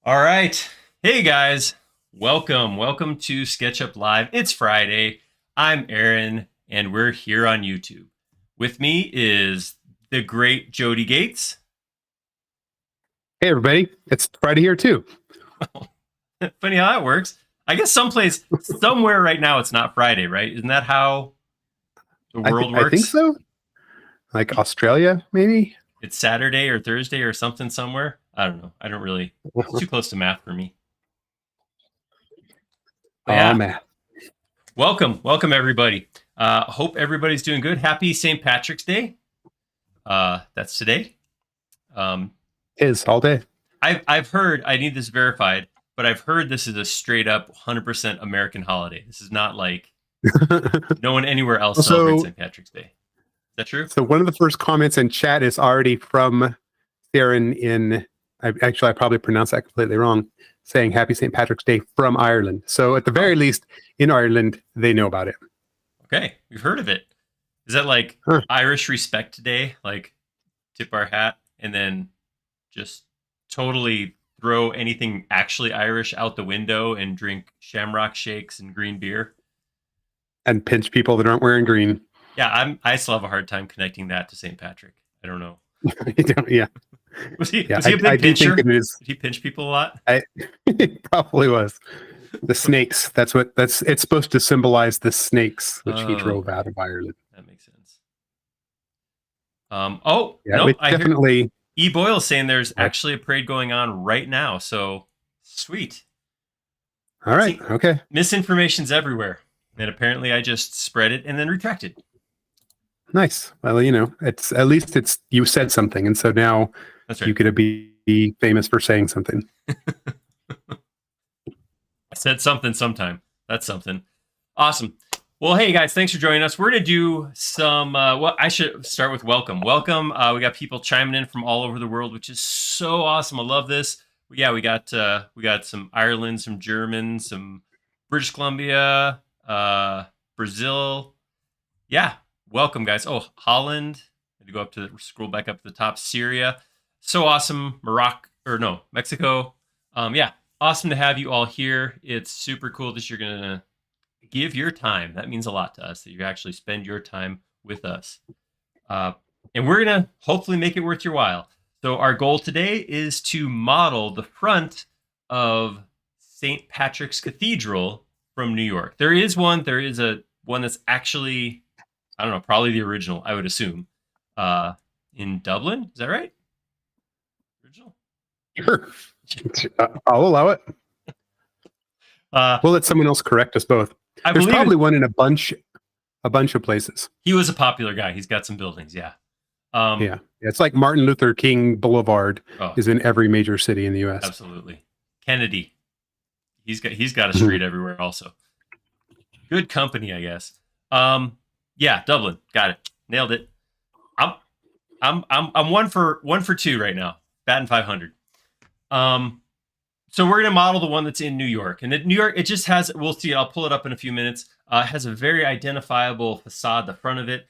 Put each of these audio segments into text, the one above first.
All right. Hey guys. Welcome to SketchUp Live. It's Friday. I'm Aaron and we're here on YouTube. With me is the great Jody Gates. Hey everybody, it's Friday here too. Funny how that works. I guess somewhere right now it's not Friday, right? Isn't that how the world I think works? so. Like Australia, maybe. It's Saturday or Thursday or something somewhere. I don't know. I don't really it's too close to math for me. But Oh yeah, man, welcome everybody. Hope everybody's doing good. Happy St. Patrick's Day. That's today. Um, is all day. I've heard, I need this verified, but I've heard this is a straight up 100% American holiday. This is not like no one anywhere else celebrates Also, St. Patrick's Day. Is that true? so one of the first comments in chat is already from Darren in. I probably pronounced that completely wrong, saying Happy St. Patrick's Day from Ireland. So at the Oh, very least, in Ireland, they know about it. okay. We've heard of it. Is that like Huh. Irish Respect Day? Like tip our hat and then just totally throw anything actually Irish out the window and drink shamrock shakes and green beer? And pinch people that aren't wearing green. Yeah, I still have a hard time connecting that to St. Patrick. I don't know. Yeah, Was he yeah. was he a I big do think pincher? it is. Did he pinch people a lot? It probably was the snakes. It's supposed to symbolize the snakes which he Oh, drove out of Ireland. that makes sense. Oh Yeah, nope, which I hear definitely. E Boyle saying there's actually a parade going on right now. So sweet. All right. See, Okay. misinformation's everywhere, and apparently I just spread it and then retracted. Nice. Well, it's at least it's you said something, and so now That's you right. get to be famous for saying something. I said something sometime. That's something. Awesome. Well, hey guys, thanks for joining us. We're gonna do some. Well, I should start with welcome. Welcome. We got people chiming in from all over the world, which is so awesome. I love this. Yeah, we got some Ireland, some German, some British Columbia, Brazil. Yeah, welcome guys. Oh, Holland. I had to go up to scroll back up to the top. Syria. So awesome. Morocco or no, Mexico. Yeah, awesome to have you all here. It's super cool that you're gonna give your time. That means a lot to us that you actually spend your time with us. Uh, and we're going to hopefully make it worth your while. So, our goal today is to model the front of St. Patrick's Cathedral from New York. There is a one that's actually, I don't know, probably the original, I would assume, in Dublin. Is that right? Original? Sure. I'll allow it. We'll let someone else correct us both. I There's believe probably one in a bunch of places. he was a popular guy. He's got some buildings, yeah. Yeah. It's like Martin Luther King Boulevard Oh, is in every major city in the U.S. absolutely. Kennedy. He's got a street everywhere also. Good company, I guess. Yeah, Dublin. Got it. Nailed it. I'm I'm one for two right now. Batting 500. So we're gonna model the one that's in New York, and New York, it just has. We'll see. I'll pull it up in a few minutes. It has a very identifiable facade. The front of it.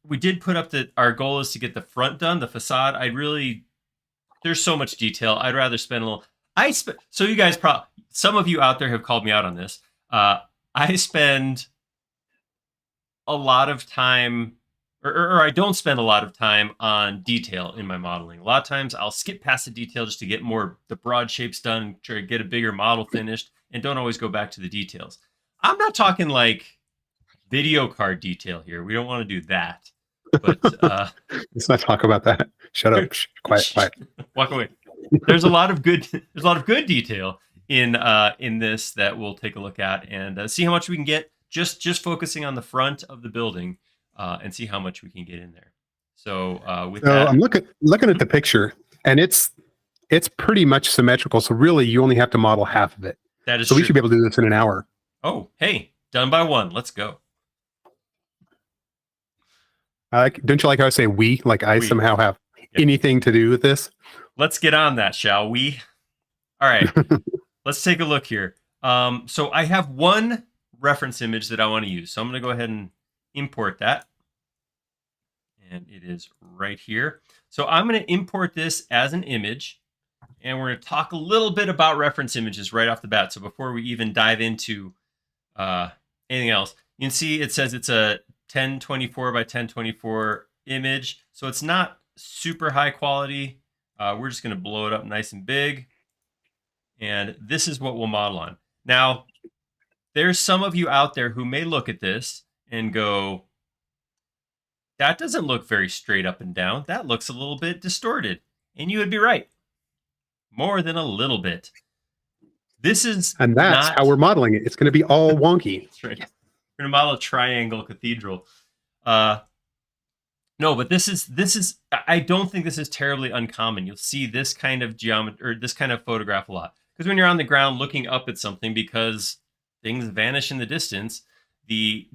We did put up that our goal is to get the front done. The facade. There's so much detail. I'd rather spend a little. So you guys some of you out there have called me out on this. I spend a lot of time, or I don't spend a lot of time on detail in my modeling. A lot of times I'll skip past the detail just to get the broad shapes done, try to get a bigger model finished, and don't always go back to the details. I'm not talking like video card detail here. We don't want to do that. But Let's not talk about that. Shut up. Quiet. Walk away. There's a lot of good detail in this that we'll take a look at and see how much we can get just focusing on the front of the building and see how much we can get in there. So with that, I'm looking at the picture, and it's pretty much symmetrical. So really, you only have to model half of it. that is So true. we should be able to do this in an hour. Oh, hey, done by one. Let's go. Don't you like how I say we? Like I We. somehow have Yep. anything to do with this? Let's get on that, shall we? All right, let's take a look here. So I have one reference image that I want to use. So I'm going to go ahead and import that. And it is right here. So I'm going to import this as an image. And we're going to talk a little bit about reference images right off the bat. So before we even dive into anything else, you can see it says it's a 1024 by 1024 image. So it's not super high quality. We're just going to blow it up nice and big. And this is what we'll model on. Now, there's some of you out there who may look at this and go, that doesn't look very straight up and down. That looks a little bit distorted. And you would be right. More than a little bit. This is And that's how we're modeling it. It's going to be all wonky. That's right. We're going to model a triangle cathedral. No, but this is, I don't think this is terribly uncommon. You'll see this kind of geometry, or this kind of photograph a lot. Because when you're on the ground looking up at something, because things vanish in the distance, the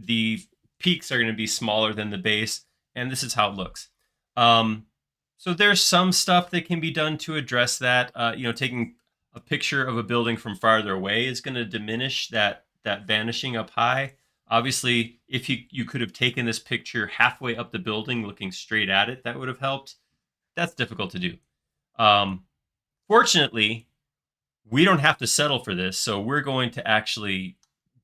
peaks are going to be smaller than the base, and this is how it looks. So there's some stuff that can be done to address that. Taking a picture of a building from farther away is going to diminish that vanishing up high. Obviously, if you could have taken this picture halfway up the building looking straight at it, that would have helped. That's difficult to do. Fortunately, we don't have to settle for this, so we're going to actually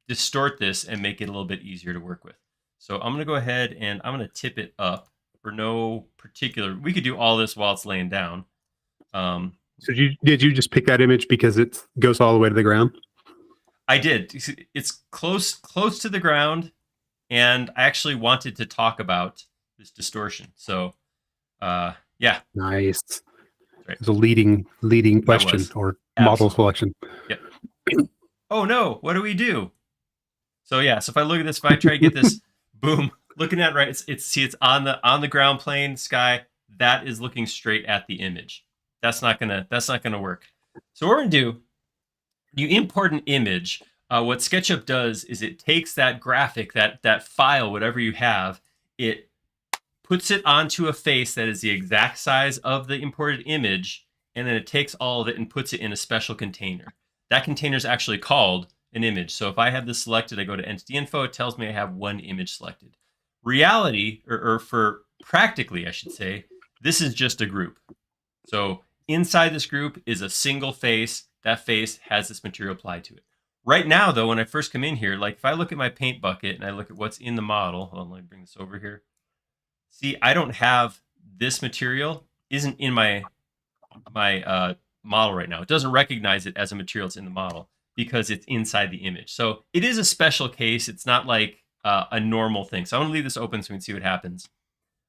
distort this and make it a little bit easier to work with. So I'm going to go ahead and I'm going to tip it up for no particular. We could do all this while it's laying down. So did you just pick that image because it goes all the way to the ground? I did. It's close to the ground, and I actually wanted to talk about this distortion. So, yeah. Nice. Right. It's a leading question or model selection. Yep. Oh no! What do we do? So yeah. So if I look at this, if I try to get this, boom, looking at right, it's on the ground plane sky. That is looking straight at the image. That's not gonna work. So what we're gonna do. You import an image. What SketchUp does is it takes that graphic, that file, whatever you have, it puts it onto a face that is the exact size of the imported image, and then it takes all of it and puts it in a special container. That container is actually called an image. So if I have this selected, I go to Entity Info, it tells me I have one image selected. Reality, or for practically, I should say, this is just a group. So inside this group is a single face. That face has this material applied to it. Right now, though, when I first come in here, like if I look at my paint bucket and I look at what's in the model, hold on, let me bring this over here. See, I don't have this material, isn't in my model right now. It doesn't recognize it as a material that's in the model because it's inside the image. So it is a special case. It's not like a normal thing. So I'm going to leave this open so we can see what happens.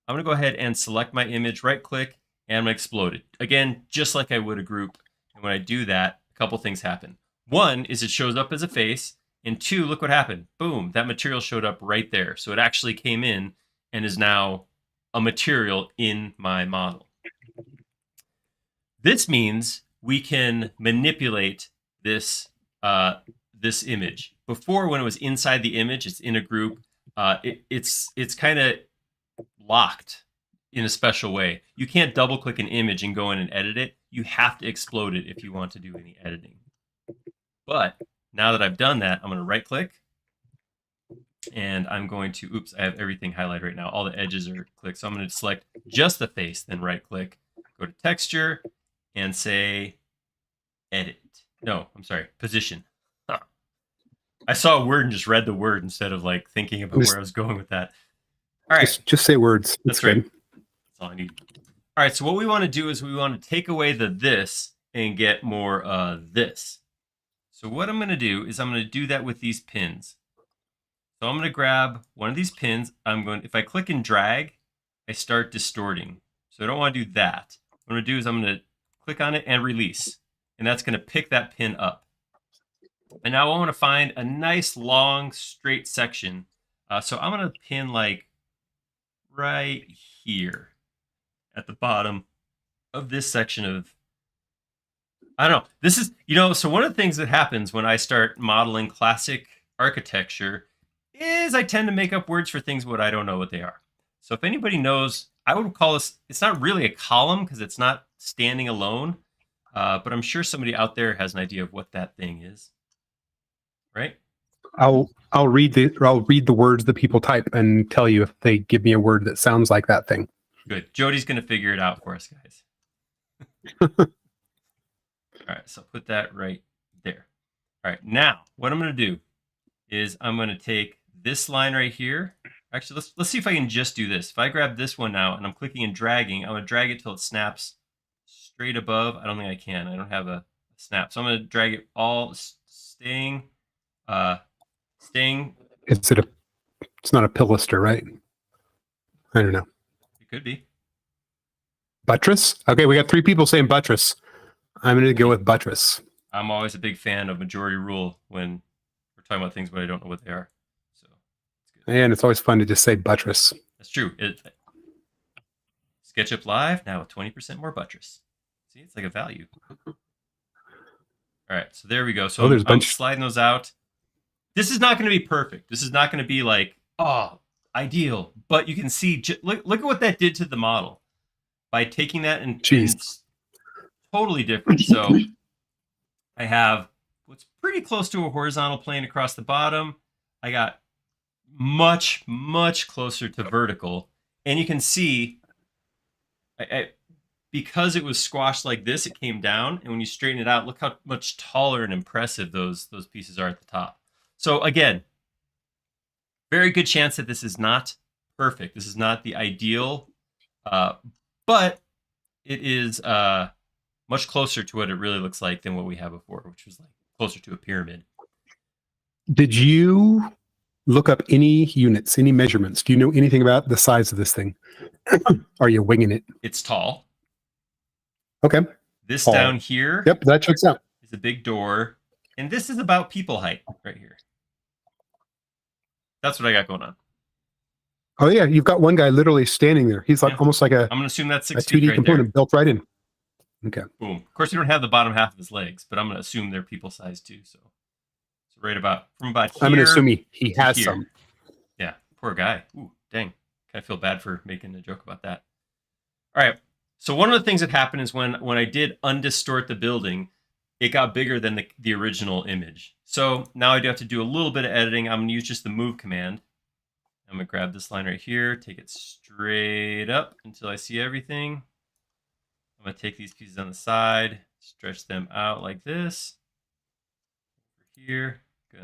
I'm going to go ahead and select my image, right-click, and I'm going to explode it. Again, just like I would a group. And when I do that, a couple things happen. One is it shows up as a face, and two, look what happened. Boom, that material showed up right there. So it actually came in and is now a material in my model. This means we can manipulate this this image. Before, when it was inside the image, it's in a group. It's kind of locked in a special way. You can't double click an image and go in and edit it. You have to explode it if you want to do any editing. But now that I've done that, I'm going to right click and I'm going to, oops, I have everything highlighted right now. All the edges are clicked. So I'm going to select just the face, then right click, go to texture and say edit. No, I'm sorry, position. Huh. I saw a word and just read the word instead of like thinking about where I was going with that. All right. Just say words. That's right. That's all I need. All right, so what we want to do is we want to take away the this and get more this. So what I'm going to do is I'm going to do that with these pins. So I'm going to grab one of these pins. If I click and drag, I start distorting. So I don't want to do that. What I'm going to do is I'm going to click on it and release. And that's going to pick that pin up. And now I want to find a nice long straight section. So I'm going to pin like right here at the bottom of this section of, I don't know. This is, so one of the things that happens when I start modeling classic architecture is I tend to make up words for things what I don't know what they are. So if anybody knows, I would call this, it's not really a column because it's not standing alone, but I'm sure somebody out there has an idea of what that thing is, right? I'll read the words that people type and tell you if they give me a word that sounds like that thing. Good. Jody's going to figure it out for us, guys. All right, so put that right there. All right, now what I'm going to do is I'm going to take this line right here. Actually, let's see if I can just do this. If I grab this one now and I'm clicking and dragging, I'm going to drag it till it snaps straight above. I don't think I can. I don't have a snap. So I'm going to drag it all staying. It's not a pilaster, right? I don't know. It could be. Buttress? Okay, we got 3 people saying buttress. I'm going to go with buttress. I'm always a big fan of majority rule when we're talking about things, but I don't know what they are. So it's good. And it's always fun to just say buttress. That's true. SketchUp Live now with 20% more buttress. See, it's like a value. All right, so there we go. So I'm sliding those out. This is not going to be perfect. This is not going to be like, oh, ideal. But you can see, look at what that did to the model by taking that and totally different. So I have what's pretty close to a horizontal plane across the bottom. I got much, much closer to vertical. And you can see, because it was squashed like this, it came down. And when you straighten it out, look how much taller and impressive those pieces are at the top. So again, very good chance that this is not perfect. This is not the ideal, but it is much closer to what it really looks like than what we had before, which was like closer to a pyramid. Did you look up any units, any measurements? Do you know anything about the size of this thing? Are you winging it? It's tall. Okay. This down here. Yep, that checks out. Is a big door. And this is about people height right here. That's what I got going on. Oh yeah, you've got one guy literally standing there. He's like almost like I'm going to assume that's 6 feet 2D right component there. built right in. Okay. Boom. Of course, you don't have the bottom half of his legs, but I'm going to assume they're people size too. So right about from about here. I'm going to assume he has here. some. Yeah, poor guy. Ooh, dang. Kind of feel bad for making a joke about that. All right. So one of the things that happened is when I did undistort the building, it got bigger than the original image. So now I do have to do a little bit of editing. I'm going to use just the move command. I'm going to grab this line right here, take it straight up until I see everything. I'm going to take these pieces on the side, stretch them out like this. Over here, so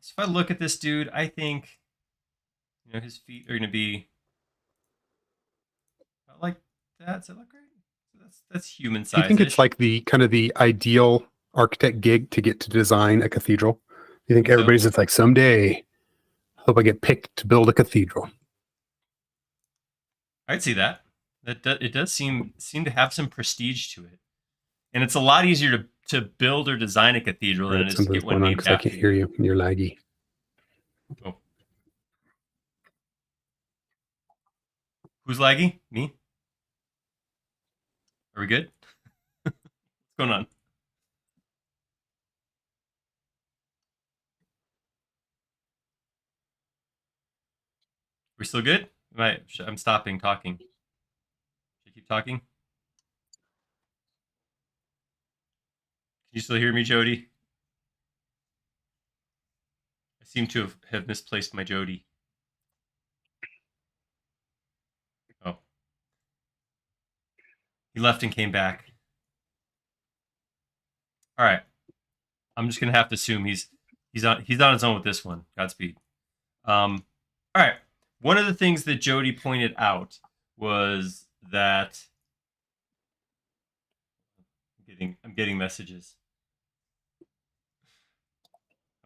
if I look at this dude, I think, his feet are going to be like that. Does that look right? That's human size. Do you think it's like the kind of the ideal architect gig to get to design a cathedral? You think everybody's just like, someday, hope I get picked to build a cathedral? I'd see that. It does seem to have some prestige to it, and it's a lot easier to build or design a cathedral than it is to get one named after. I can't hear you. You're laggy. Oh, who's laggy? Me? Are we good? What's going on? We still good? I'm stopping talking. Should I keep talking? Can you still hear me, Jody? I seem to have misplaced my Jody. Oh. He left and came back. All right. I'm just gonna have to assume he's on his own with this one. Godspeed. All right. One of the things that Jody pointed out was that I'm getting messages.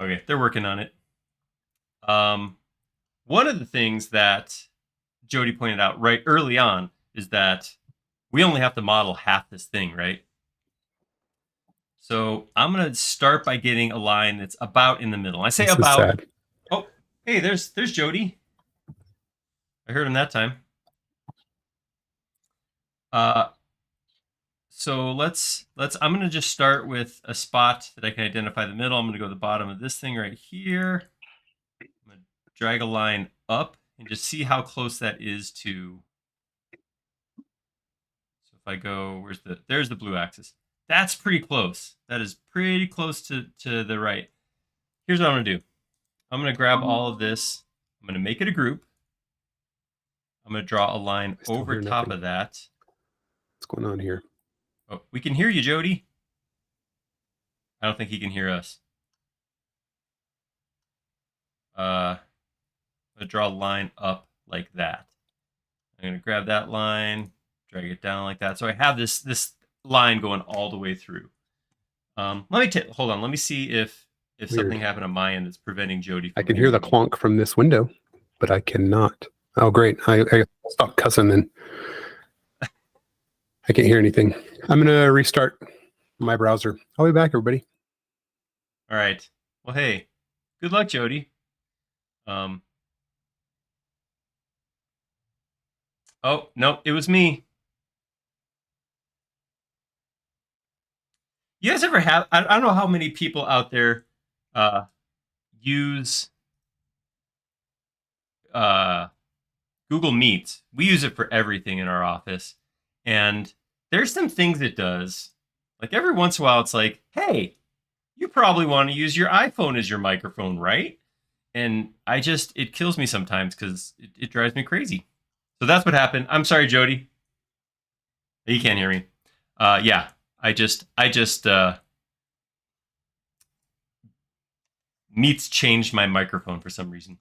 Okay, they're working on it. One of the things that Jody pointed out right early on is that we only have to model half this thing, right? So I'm going to start by getting a line that's about in the middle. I say this about. Sad. Oh, hey, there's Jody. I heard him that time. So let's I'm going to just start with a spot that I can identify the middle. I'm going to go to the bottom of this thing right here. I'm going to drag a line up and just see how close that is to. So if I go, there's the blue axis. That's pretty close. That is pretty close to the right. Here's what I'm going to do. I'm going to grab all of this. I'm going to make it a group. I'm going to draw a line I still over hear top nothing. of that. What's going on here? Oh, we can hear you, Jody. I don't think he can hear us. I'm going to draw a line up like that. I'm going to grab that line, drag it down like that. So I have this line going all the way through. Hold on. Let me see if Weird. something happened on my end that's preventing Jody from I can hear the me. clonk from this window, but I cannot. Oh, great. I stopped cussing then. I can't hear anything. I'm going to restart my browser. I'll be back, everybody. All right. Well, hey, good luck, Jody. Oh, no, it was me. You guys ever have, I don't know how many people out there use Google Meet. We use it for everything in our office. And there's some things it does. Like every once in a while, it's like, hey, you probably want to use your iPhone as your microphone, right? And it kills me sometimes because it drives me crazy. So that's what happened. I'm sorry, Jody. You can't hear me. Yeah, Meets changed my microphone for some reason.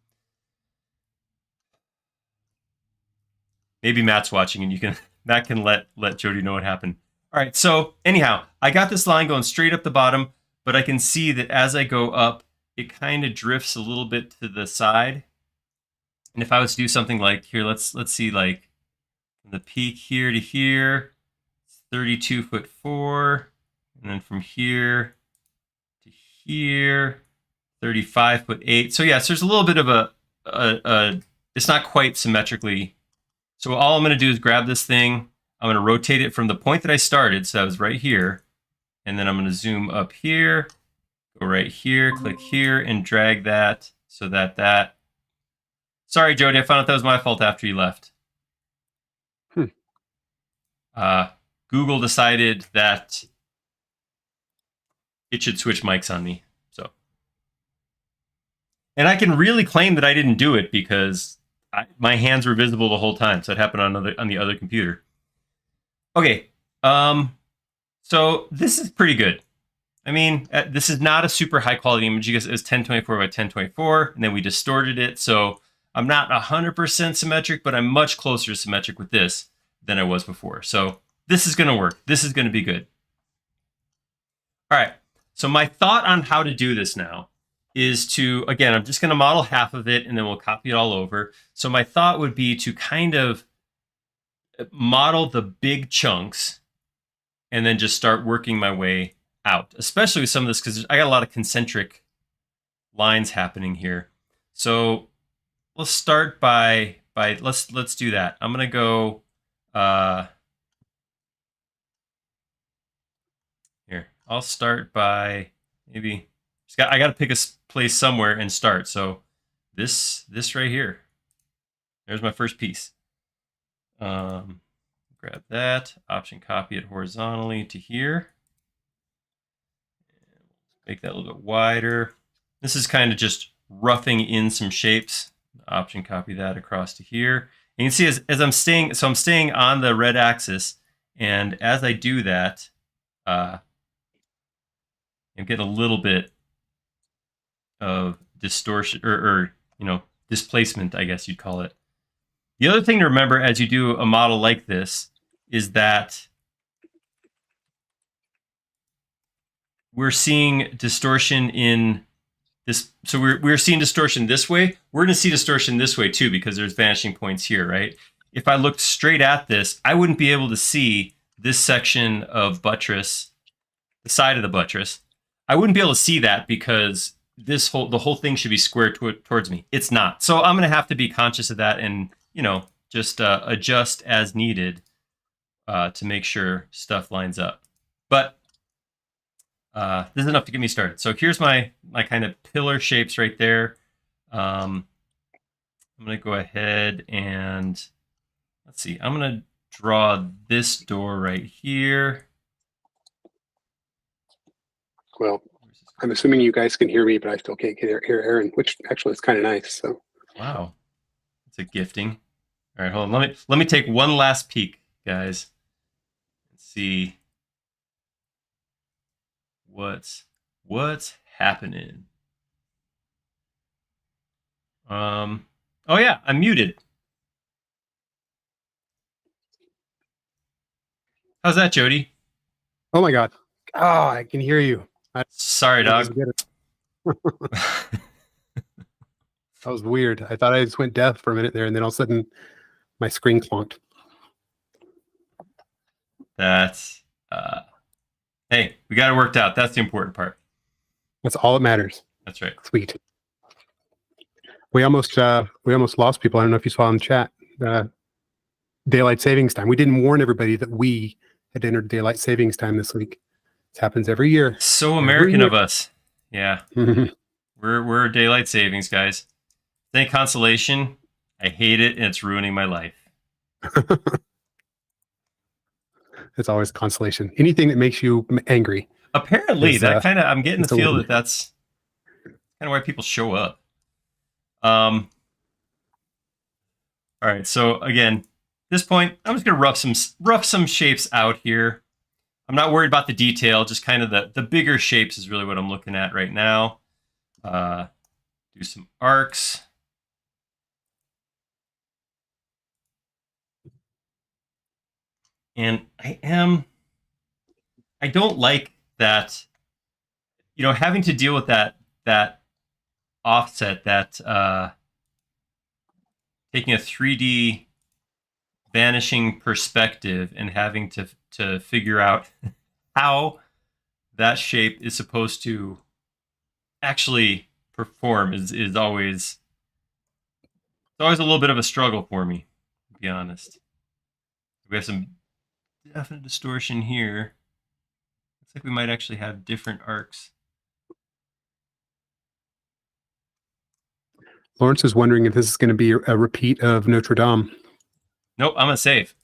Maybe Matt's watching and Matt can let Jody know what happened. All right, so anyhow, I got this line going straight up the bottom, but I can see that as I go up, it kind of drifts a little bit to the side. And if I was to do something like here, let's see, like from the peak here to here, 32'4", and then from here to here, 35'8". So yes, there's a little bit of a it's not quite symmetrically. So all I'm going to do is grab this thing. I'm going to rotate it from the point that I started. So I was right here. And then I'm going to zoom up here, go right here, click here, and drag that so that. Sorry, Jody, I found out that was my fault after you left. Google decided that it should switch mics on me. So, and I can really claim that I didn't do it because my hands were visible the whole time. So it happened on the other computer. Okay. So this is pretty good. I mean, this is not a super high quality image because it was 1024 by 1024, and then we distorted it. So I'm not 100% symmetric, but I'm much closer to symmetric with this than I was before. So this is going to work. This is going to be good. All right. So my thought on how to do this now is to, again, I'm just going to model half of it and then we'll copy it all over. So my thought would be to kind of model the big chunks and then just start working my way out, especially with some of this because I got a lot of concentric lines happening here. So let's start by let's do that. I'm going to go here. I'll start by maybe I got to pick a place somewhere and start. So this right here. There's my first piece. Grab that, option copy it horizontally to here. Make that a little bit wider. This is kind of just roughing in some shapes. Option copy that across to here. And you can see as I'm staying on the red axis, and as I do that, I'm getting a little bit of distortion or displacement, I guess you'd call it. The other thing to remember as you do a model like this is that we're seeing distortion in this. So we're seeing distortion this way. We're going to see distortion this way too because there's vanishing points here, right? If I looked straight at this, I wouldn't be able to see this section of buttress, the side of the buttress. I wouldn't be able to see that because the whole thing should be square towards me. It's not. So I'm going to have to be conscious of that and just adjust as needed to make sure stuff lines up. But this is enough to get me started. So here's my kind of pillar shapes right there. I'm going to go ahead and let's see. I'm going to draw this door right here. Well, I'm assuming you guys can hear me, but I still can't hear Aaron, which actually is kind of nice. So wow, it's a gifting. All right, hold on. Let me take one last peek, guys. Let's see what's happening. Oh yeah, I'm muted. How's that, Jody? Oh my God. Oh, I can hear you. I Sorry, I just dog. get it. That was weird. I thought I just went deaf for a minute there, and then all of a sudden my screen clunked. That's hey, we got it worked out. That's the important part. That's all that matters. That's right. Sweet. We almost lost people. I don't know if you saw in the chat. Daylight savings time. We didn't warn everybody that we had entered daylight savings time this week. This happens every year. So American of us. Yeah. We're daylight savings, guys. Any consolation? I hate it and it's ruining my life. It's always consolation. Anything that makes you angry. Apparently, that kind of I'm getting the feel that that's kind of why people show up. All right, so again, this point, I'm just gonna rough some shapes out here. I'm not worried about the detail, just kind of the bigger shapes is really what I'm looking at right now. Do some arcs. And I don't like that, having to deal with that offset, that taking a 3D vanishing perspective and having to figure out how that shape is supposed to actually perform is always a little bit of a struggle for me, to be honest. We have some definite distortion here. Looks like we might actually have different arcs. Lawrence is wondering if this is going to be a repeat of Notre Dame. Nope, I'm gonna save.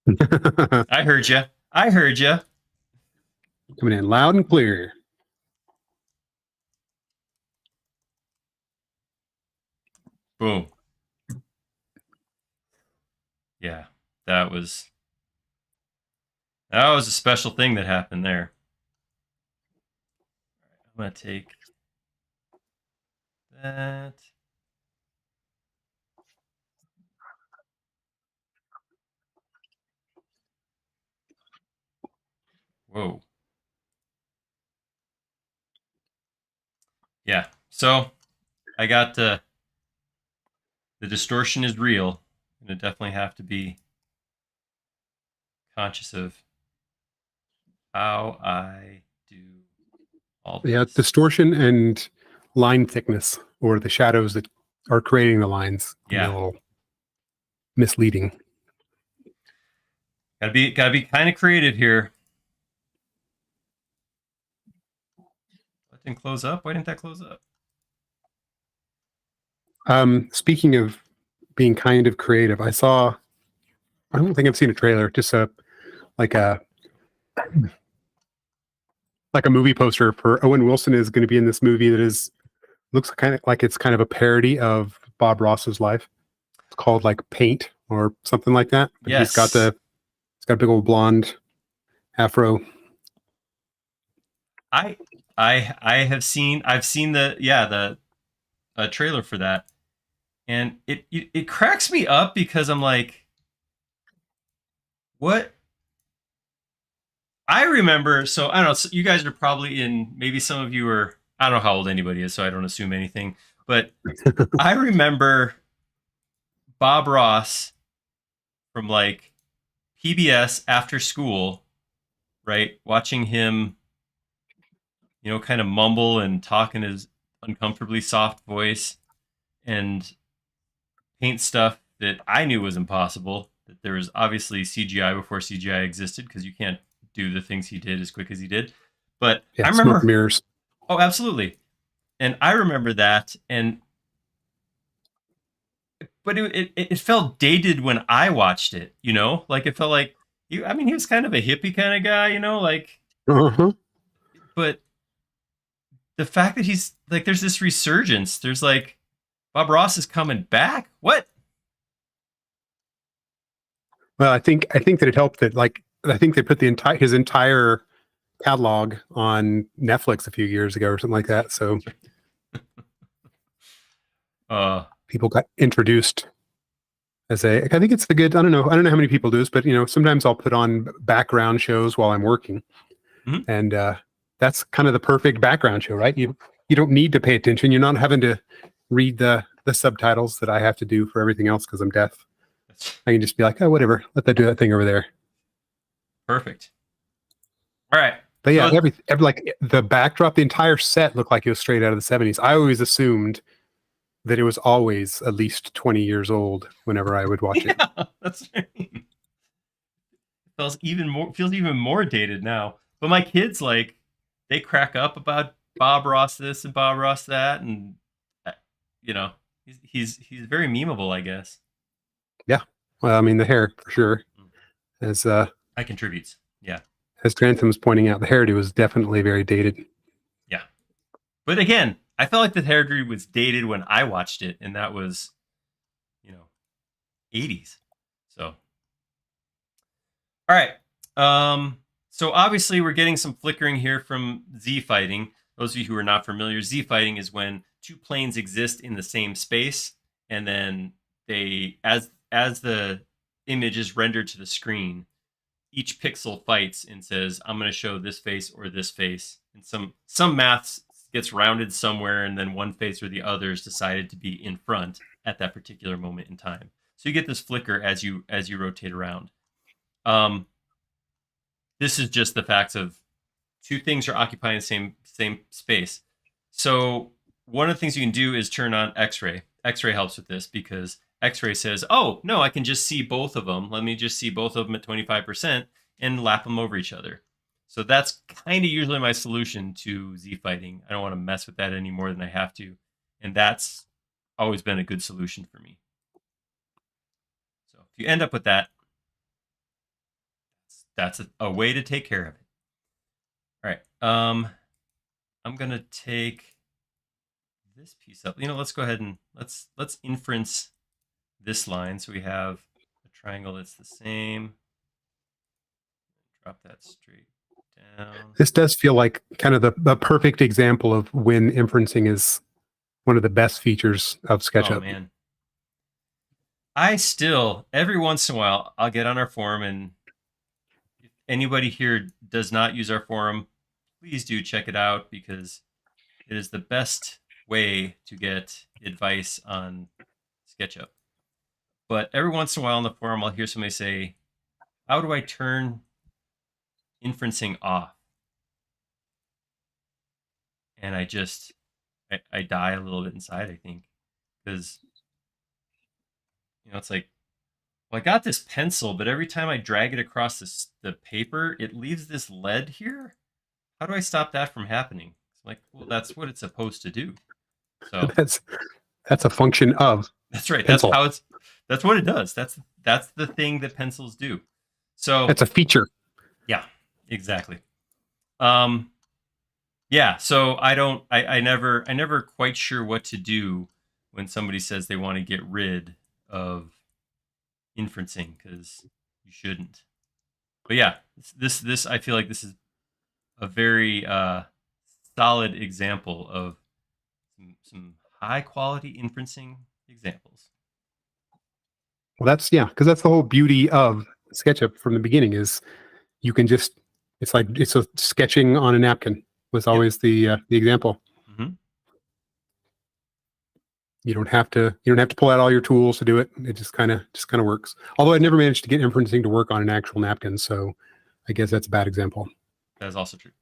I heard you. I heard you. Coming in loud and clear. Boom. Yeah, that was a special thing that happened there. I'm gonna take that. Whoa. Yeah. So I got the distortion is real. I'm gonna definitely have to be conscious of how I do all this. Yeah, distortion and line thickness, or the shadows that are creating the lines, can be a little misleading. Gotta be kind of creative here. That didn't close up. Why didn't that close up? Speaking of being kind of creative, I don't think I've seen a trailer, just like a movie poster for Owen Wilson is going to be in this movie that looks kind of like it's kind of a parody of Bob Ross's life. It's called like Paint or something like that. But yes. He's got a big old blonde afro. I've seen the trailer for that, and it cracks me up because I'm like, what? I remember, so I don't know, so you guys are probably maybe some of you are, I don't know how old anybody is, so I don't assume anything, but I remember Bob Ross from like PBS after school, right? Watching him, kind of mumble and talk in his uncomfortably soft voice and paint stuff that I knew was impossible. That there was obviously CGI before CGI existed, because you can't do the things he did as quick as he did. But Yeah, I remember smoke mirrors. Oh, absolutely. And I remember that, but it felt dated when I watched it. Like it felt like he was kind of a hippie kind of guy, like. Uh-huh. But the fact that he's like, there's this resurgence. There's like, Bob Ross is coming back. What? Well, I think that it helped that like I think they put his entire catalog on Netflix a few years ago or something like that. So people got introduced as I think it's the good. I don't know how many people do this, but sometimes I'll put on background shows while I'm working, and that's kind of the perfect background show, right? You don't need to pay attention. You're not having to read the subtitles that I have to do for everything else because I'm deaf. I can just be like, oh, whatever, let that do that thing over there. Perfect. All right. But yeah, every like the backdrop, the entire set looked like it was straight out of the 70s. I always assumed that it was always at least 20 years old whenever I would watch it. That's right. It feels even more dated now. But my kids, like, they crack up about Bob Ross this and Bob Ross that, and he's very memeable, I guess. Yeah. Well, I mean, the hair for sure. As I contributes. Yeah. As Grantham was pointing out, the hairdo was definitely very dated. Yeah. But again, I felt like the hairdo was dated when I watched it, and that was, 80s. So, all right. So obviously we're getting some flickering here from Z fighting. Those of you who are not familiar, Z fighting is when two planes exist in the same space, and then they, as the image is rendered to the screen, each pixel fights and says, I'm going to show this face or this face. And some maths gets rounded somewhere, and then one face or the other is decided to be in front at that particular moment in time. So you get this flicker as you rotate around. This is just the fact of two things are occupying the same space. So one of the things you can do is turn on X-ray. X-ray helps with this because X-ray says, oh, no, I can just see both of them. Let me just see both of them at 25% and lap them over each other. So that's kind of usually my solution to Z fighting. I don't want to mess with that any more than I have to. And that's always been a good solution for me. So if you end up with that, that's a way to take care of it. All right. I'm going to take this piece up. Let's go ahead and let's inference this line. So we have a triangle that's the same. Drop that straight down. This does feel like kind of the perfect example of when inferencing is one of the best features of SketchUp. Oh, man. I still, every once in a while, I'll get on our forum, and if anybody here does not use our forum, please do check it out because it is the best way to get advice on SketchUp. But every once in a while on the forum, I'll hear somebody say, how do I turn inferencing off? And I die a little bit inside, I think, because it's like, well, I got this pencil, but every time I drag it across the paper, it leaves this lead here. How do I stop that from happening? It's like, well, that's what it's supposed to do. So that's a function of. That's right. Pencil. That's what it does. That's the thing that pencils do. So that's a feature. Yeah, exactly. Yeah. So I never quite sure what to do when somebody says they want to get rid of inferencing because you shouldn't. But yeah, this I feel like this is a very solid example of some high quality inferencing examples. Well, because that's the whole beauty of SketchUp from the beginning is you can just it's a sketching on a napkin was always the example. Mm-hmm. You don't have to pull out all your tools to do it. It just kind of works. Although I never managed to get inferencing to work on an actual napkin, so I guess that's a bad example. That is also true.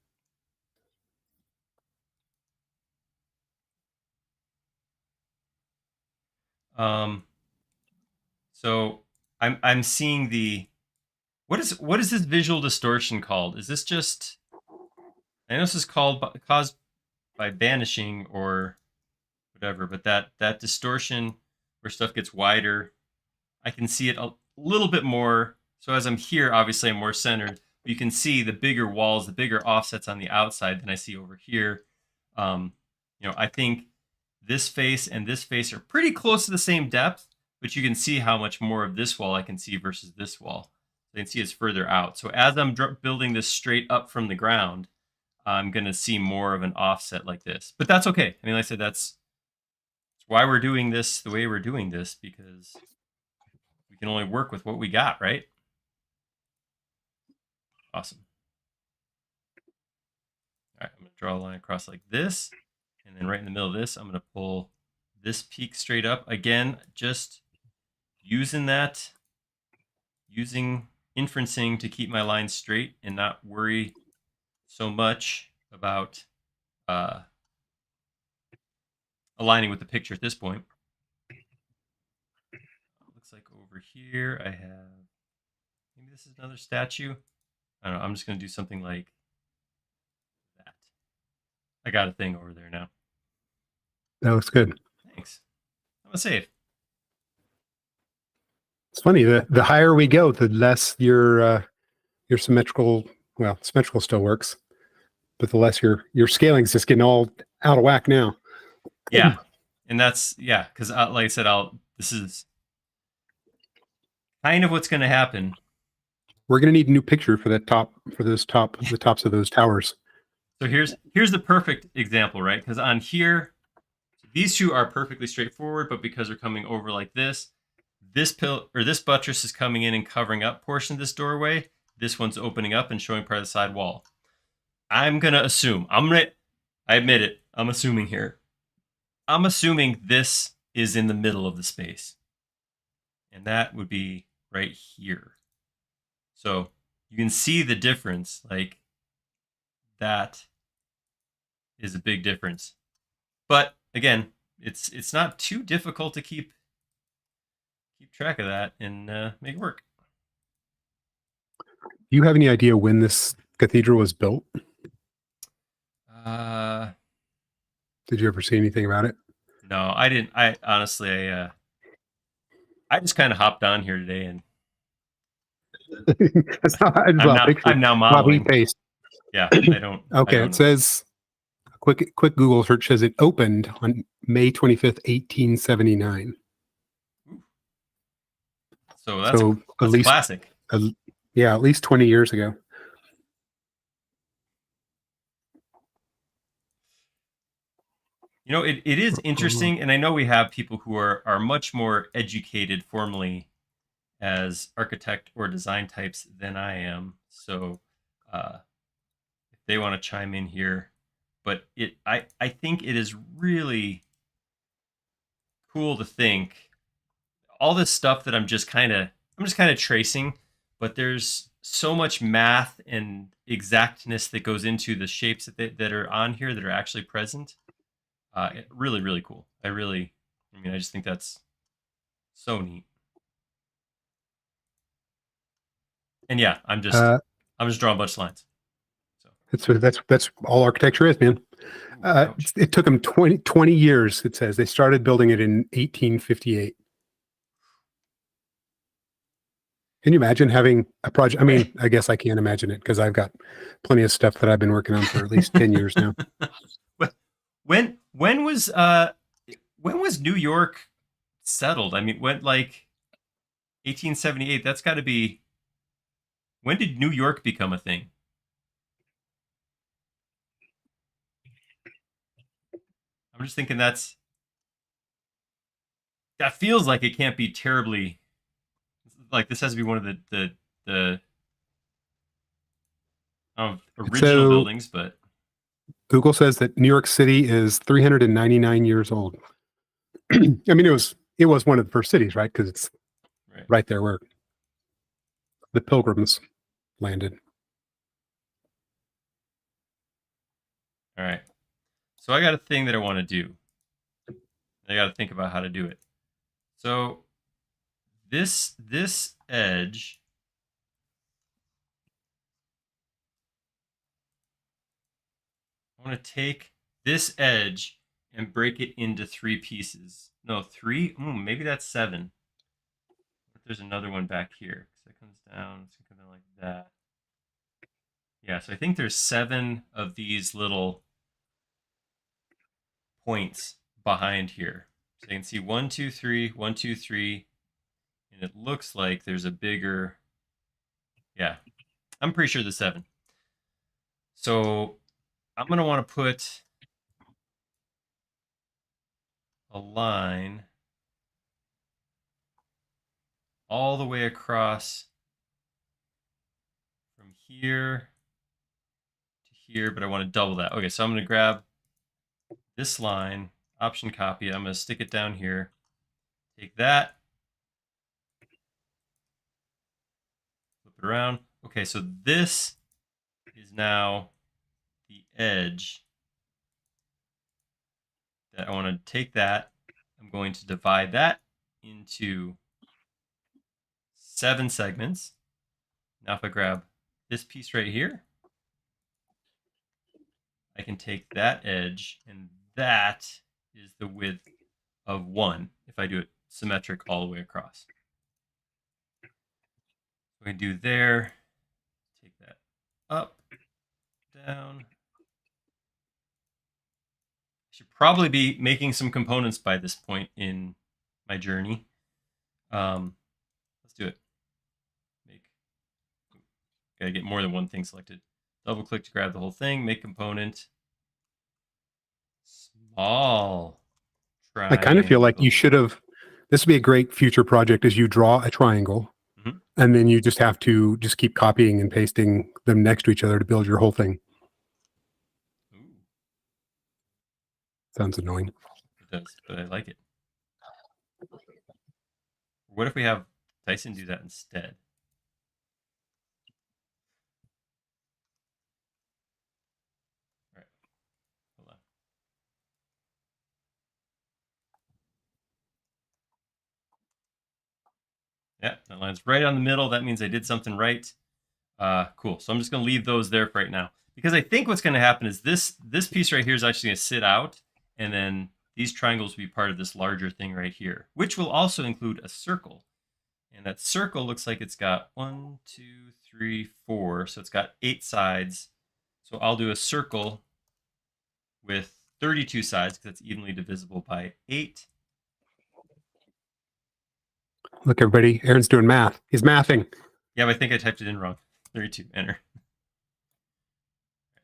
So I'm seeing the what is this visual distortion called? Is this just I know this is caused by vanishing or whatever, but that distortion where stuff gets wider, I can see it a little bit more. So as I'm here, obviously I'm more centered. But you can see the bigger walls, the bigger offsets on the outside than I see over here. I think this face and this face are pretty close to the same depth, but you can see how much more of this wall I can see versus this wall. So you can see it's further out. So as I'm building this straight up from the ground, I'm going to see more of an offset like this. But that's okay. I mean, like I said, that's why we're doing this the way we're doing this, because we can only work with what we got, right? Awesome. All right, I'm going to draw a line across like this. And then right in the middle of this, I'm going to pull this peak straight up. Again, just using inferencing to keep my line straight and not worry so much about aligning with the picture at this point. Looks like over here I have, maybe this is another statue. I don't know, I'm just going to do something like that. I got a thing over there now. That looks good. Thanks. I'm going to save. It's funny, the higher we go, the less your symmetrical, well, symmetrical still works, but the less your scaling's just getting all out of whack now. Yeah. And that's, yeah, because like I said, this is kind of what's going to happen. We're going to need a new picture for that the tops of those towers. So here's the perfect example, right? Because on here, these two are perfectly straightforward, but because they're coming over like this buttress is coming in and covering up portion of this doorway. This one's opening up and showing part of the side wall. I'm going to assume, I admit it, I'm assuming here. I'm assuming this is in the middle of the space. And that would be right here. So you can see the difference. Like, that is a big difference. But again, it's not too difficult to keep track of that and make it work. Do you have any idea when this cathedral was built? Did you ever see anything about it? No, I didn't. I honestly, I just kind of hopped on here today, and I'm now modeling. Yeah, I don't. Okay, I don't it says a quick Google search says it opened on May 25th, 1879. So that's at least classic. Yeah, at least 20 years ago. You know, it is interesting, and I know we have people who are much more educated formally as architect or design types than I am. So if they want to chime in here, but I think it is really cool to think all this stuff that I'm just kind of tracing, but there's so much math and exactness that goes into the shapes that are on here that are actually present. Really, really cool. I just think that's so neat. And yeah, I'm just drawing a bunch of lines. So that's all architecture is, man. It took them 20 years. It says they started building it in 1858. Can you imagine having a project? I mean, I guess I can't imagine it because I've got plenty of stuff that I've been working on for at least 10 years now. When was New York settled? I mean, when, like 1878, that's got to be, when did New York become a thing? I'm just thinking that feels like it can't be terribly, like this has to be one of the original buildings, but Google says that New York City is 399 years old. I mean, it was one of the first cities, right? Because it's right there where the Pilgrims landed. All right. So I got a thing that I want to do. I got to think about how to do it. So this edge, I want to take this edge and break it into 3 pieces. No, 3? Maybe that's 7. But there's another one back here. So it comes down. It's going to come down like that. Yeah, so I think there's 7 of these little points behind here. So you can see 1, 2, 3, 1, 2, 3, And it looks like there's a bigger, yeah, I'm pretty sure the 7. So I'm going to want to put a line all the way across from here to here, but I want to double that. Okay, so I'm going to grab this line, option copy. I'm going to stick it down here. Take that, flip it around. Okay, so this is now the edge that I want to take that. I'm going to divide that into 7 segments. Now if I grab this piece right here, I can take that edge, and that is the width of 1 if I do it symmetric all the way across. We can do there, take that up, down. I should probably be making some components by this point in my journey. Let's do it. Gotta get more than one thing selected. Double click to grab the whole thing, make component. Small triangle. I kind of feel like you should have, this would be a great future project, is you draw a triangle and then you just have to just keep copying and pasting them next to each other to build your whole thing. Ooh. Sounds annoying. It does, but I like it. What if we have Tyson do that instead? All right, hold on. Yeah, that line's right on the middle. That means I did something right. Cool. So I'm just going to leave those there for right now, because I think what's going to happen is this piece right here is actually going to sit out, and then these triangles will be part of this larger thing right here, which will also include a circle. And that circle looks like it's got 1, 2, 3, 4. So it's got 8 sides. So I'll do a circle with 32 sides because it's evenly divisible by 8. Look, everybody, Aaron's doing math. He's mathing. Yeah, but I think I typed it in wrong. 32, enter. Right,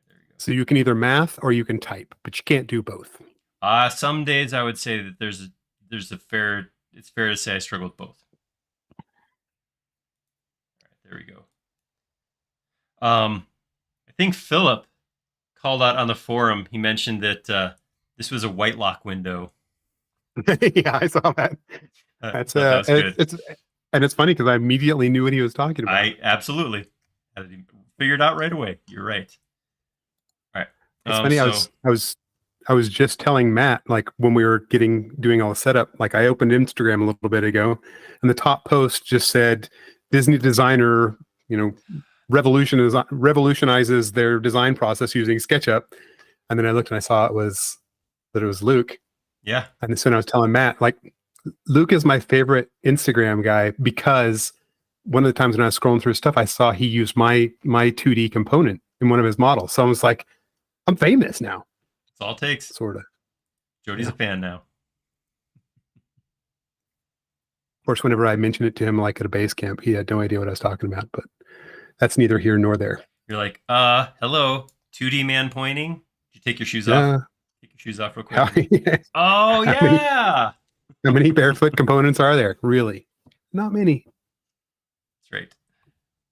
there we go. So you can either math or you can type, but you can't do both. Some days I would say that it's fair to say I struggle with both. All right, there we go. I think Philip called out on the forum. He mentioned that this was a Whitelock window. Yeah, I saw that. That's that was good. It's funny because I immediately knew what he was talking about. I absolutely had it figured out right away. You're right. All right. It's funny. I was just telling Matt, like when we were doing all the setup, like I opened Instagram a little bit ago, and the top post just said Disney designer, revolutionizes their design process using SketchUp. And then I looked and I saw that it was Luke. Yeah. And so I was telling Matt, like, Luke is my favorite Instagram guy because one of the times when I was scrolling through his stuff, I saw he used my 2D component in one of his models. So I was like, I'm famous now. That's all it takes. Sort of. Jody's a fan now. Of course, whenever I mentioned it to him, like at a base camp, he had no idea what I was talking about, but that's neither here nor there. You're like, hello, 2D man pointing. Did you take your shoes off? Take your shoes off real quick. Yeah. Oh, yeah. How many barefoot components are there? Really? Not many. That's right.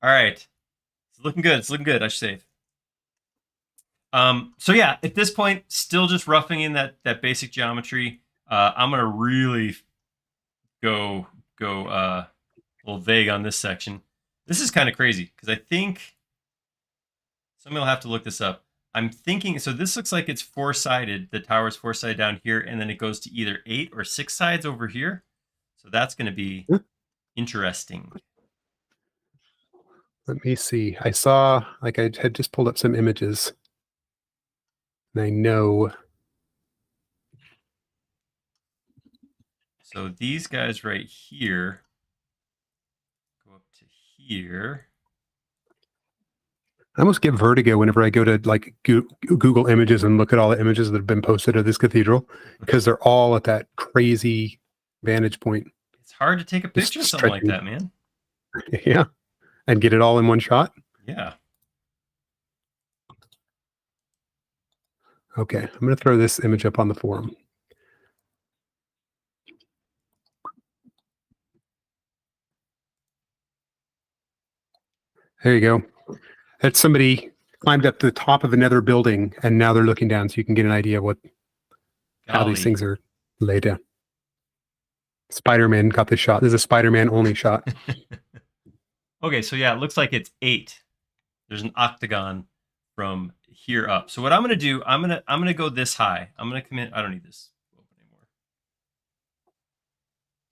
All right. It's looking good. It's looking good, I should say. So yeah, at this point, still just roughing in that basic geometry. I'm going to really go a little vague on this section. This is kind of crazy because I think somebody will have to look this up. I'm thinking, so this looks like it's 4-sided. The tower is 4-sided down here, and then it goes to either 8 or 6 sides over here. So that's going to be interesting. Let me see. I saw, like, I had just pulled up some images. And I know. So these guys right here go up to here. I almost get vertigo whenever I go to like Google Images and look at all the images that have been posted of this cathedral because they're all at that crazy vantage point. It's hard to take a picture of something like that, man. Yeah, and get it all in one shot. Yeah. Okay, I'm going to throw this image up on the forum. There you go. That's somebody climbed up to the top of another building, and now they're looking down, so you can get an idea of how these things are laid down. Spider-Man got this shot. This is a Spider-Man only shot. Okay, so yeah, it looks like it's 8. There's an octagon from here up. So what I'm gonna do, I'm gonna go this high. I'm gonna come in. I don't need this open anymore.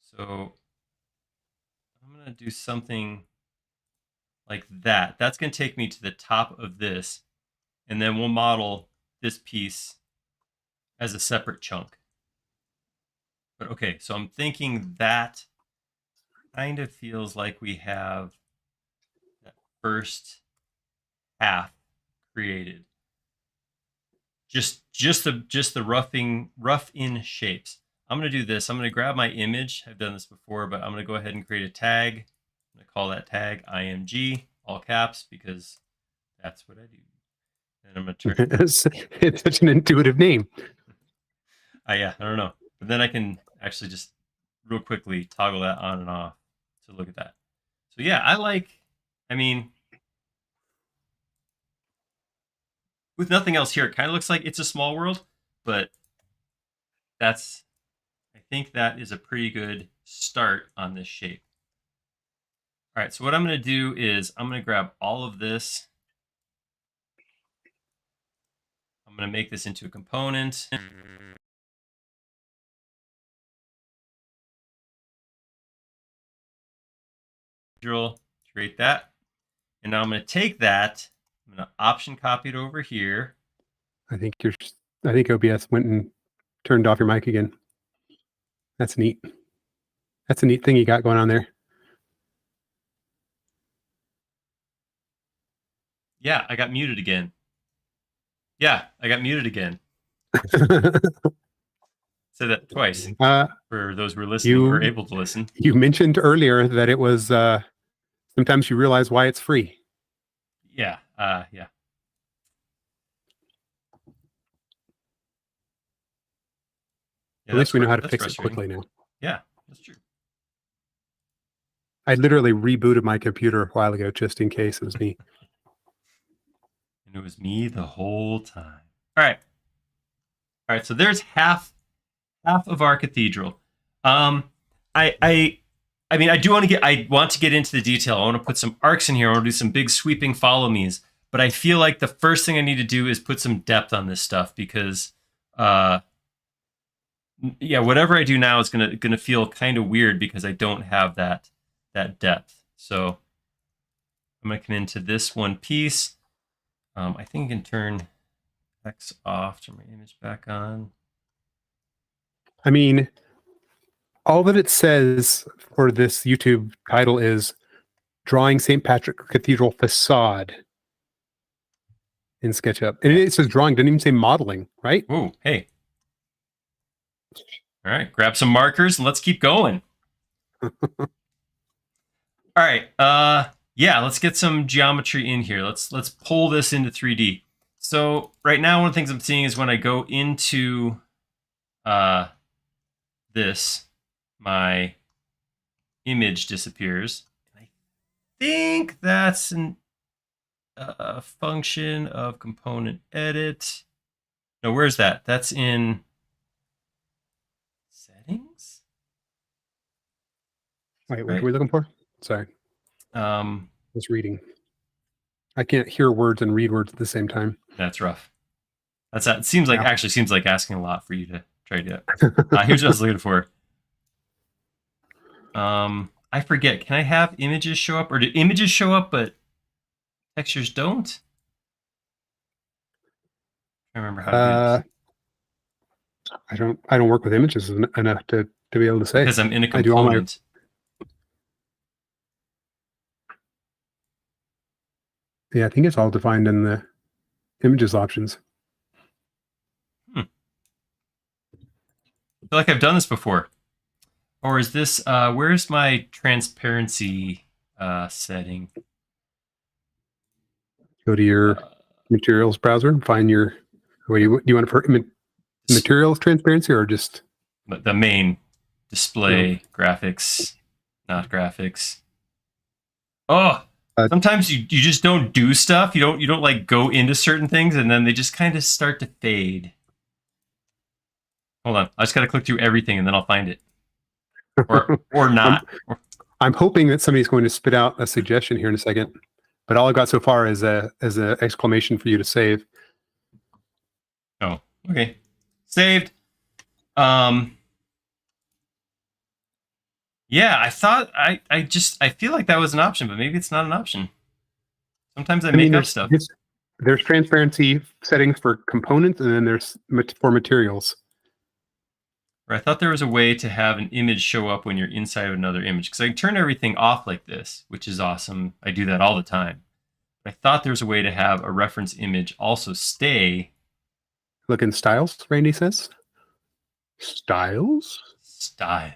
So I'm gonna do something like that. That's gonna take me to the top of this, and then we'll model this piece as a separate chunk. But okay, so I'm thinking that kind of feels like we have that first half created. Just the rough in shapes. I'm gonna do this. I'm gonna grab my image. I've done this before, but I'm gonna go ahead and create a tag. I'm gonna call that tag IMG, all caps, because that's what I do. And I'm gonna turn. It's such an intuitive name. Yeah, I don't know. But then I can actually just real quickly toggle that on and off to look at that. So yeah, I mean, with nothing else here, it kind of looks like it's a small world, but I think that is a pretty good start on this shape. All right, so what I'm going to do is I'm going to grab all of this. I'm going to make this into a component. Create that. And now I'm going to take that. I'm going to option copy it over here. I think OBS went and turned off your mic again. That's neat. That's a neat thing you got going on there. Yeah, I got muted again. Yeah, I got muted again. Said that twice for those who are listening who are able to listen. You mentioned earlier that it was sometimes you realize why it's free. Yeah, yeah. At least we know how to fix it quickly now. Yeah, that's true. I literally rebooted my computer a while ago just in case it was me. And it was me the whole time. All right. All right, so there's half of our cathedral. I mean, I want to get into the detail. I want to put some arcs in here. I want to do some big sweeping follow me's. But I feel like the first thing I need to do is put some depth on this stuff because, yeah, whatever I do now is gonna feel kind of weird because I don't have that depth. So I'm gonna come into this one piece. I think I can turn X off, turn my image back on. I mean, all that it says for this YouTube title is drawing St. Patrick Cathedral facade in SketchUp. And it says drawing, doesn't even say modeling, right? Oh, hey. All right, grab some markers and let's keep going. All right, yeah, let's get some geometry in here. Let's pull this into 3D. So right now, one of the things I'm seeing is when I go into this, my image disappears. I think that's a function of component edit. No, where's that? That's in settings. Wait, what are we looking for? Sorry. I was reading. I can't hear words and read words at the same time. That's rough. It seems like actually seems like asking a lot for you to try to do that. Here's what I was looking for. I forget. Can I have images show up, or do images show up but textures don't? I remember how to do this. I don't work with images enough to be able to say. Because I'm in a component. Yeah, I think it's all defined in the images options. I feel like I've done this before. Or is this, where's my transparency setting? Go to your materials browser and find your, what do you want for materials transparency or just? The main display graphics, not graphics. Oh, sometimes you just don't do stuff. You don't like go into certain things and then they just kind of start to fade. Hold on. I just got to click through everything and then I'll find it. Or not. I'm hoping that somebody's going to spit out a suggestion here in a second, but all I've got so far is a exclamation for you to save. Oh, okay. Saved. Yeah, I thought I feel like that was an option, but maybe it's not an option. Sometimes I make up stuff. There's transparency settings for components, and then there's for materials. Or I thought there was a way to have an image show up when you're inside of another image, because I can turn everything off like this, which is awesome. I do that all the time. But I thought there was a way to have a reference image also stay. Look in styles, Randy says. Styles? Style.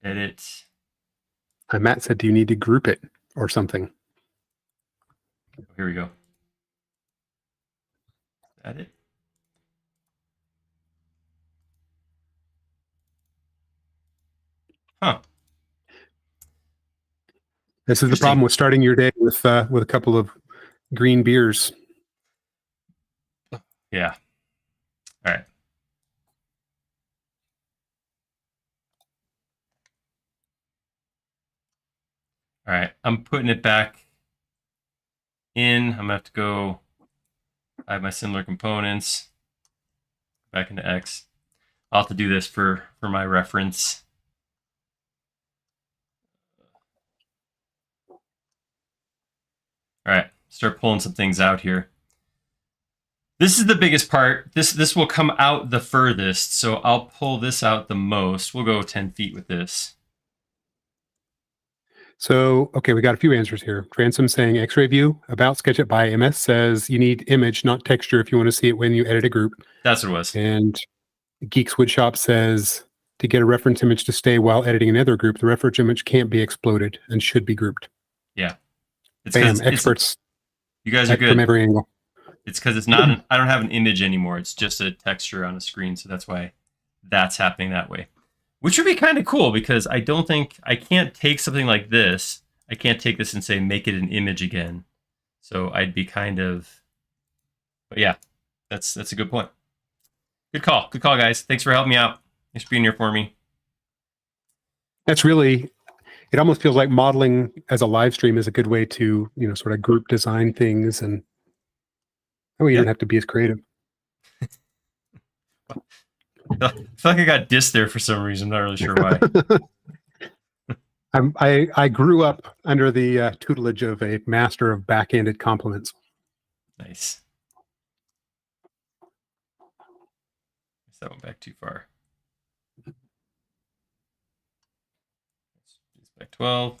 Edit. Matt said, do you need to group it or something? Here we go. Is that it? Huh. This is the problem with starting your day with a couple of green beers. Yeah. All right. All right. I'm putting it back in. I'm going to have to go. I have my similar components back into X. I'll have to do this for my reference. All right, start pulling some things out here. This is the biggest part. This will come out the furthest, so I'll pull this out the most. We'll go 10 feet with this. So, okay, we got a few answers here. Ransom saying X-ray view. About SketchUp by MS says you need image, not texture, if you want to see it when you edit a group. That's what it was. And Geeks Woodshop says to get a reference image to stay while editing another group, the reference image can't be exploded and should be grouped. Yeah. Bam, experts. You guys are good. From every angle. It's because it's not, I don't have an image anymore. It's just a texture on a screen. So that's why that's happening that way. Which would be kind of cool because I don't think, I can't take something like this. I can't take this and say, make it an image again. So I'd be kind of, but yeah, that's a good point. Good call. Good call, guys. Thanks for helping me out. Thanks for being here for me. That's really, it almost feels like modeling as a live stream is a good way to, sort of group design things and you don't have to be as creative. I feel like I got dissed there for some reason. I'm not really sure why. I grew up under the tutelage of a master of backhanded compliments. Nice. That went back too far. It's back 12.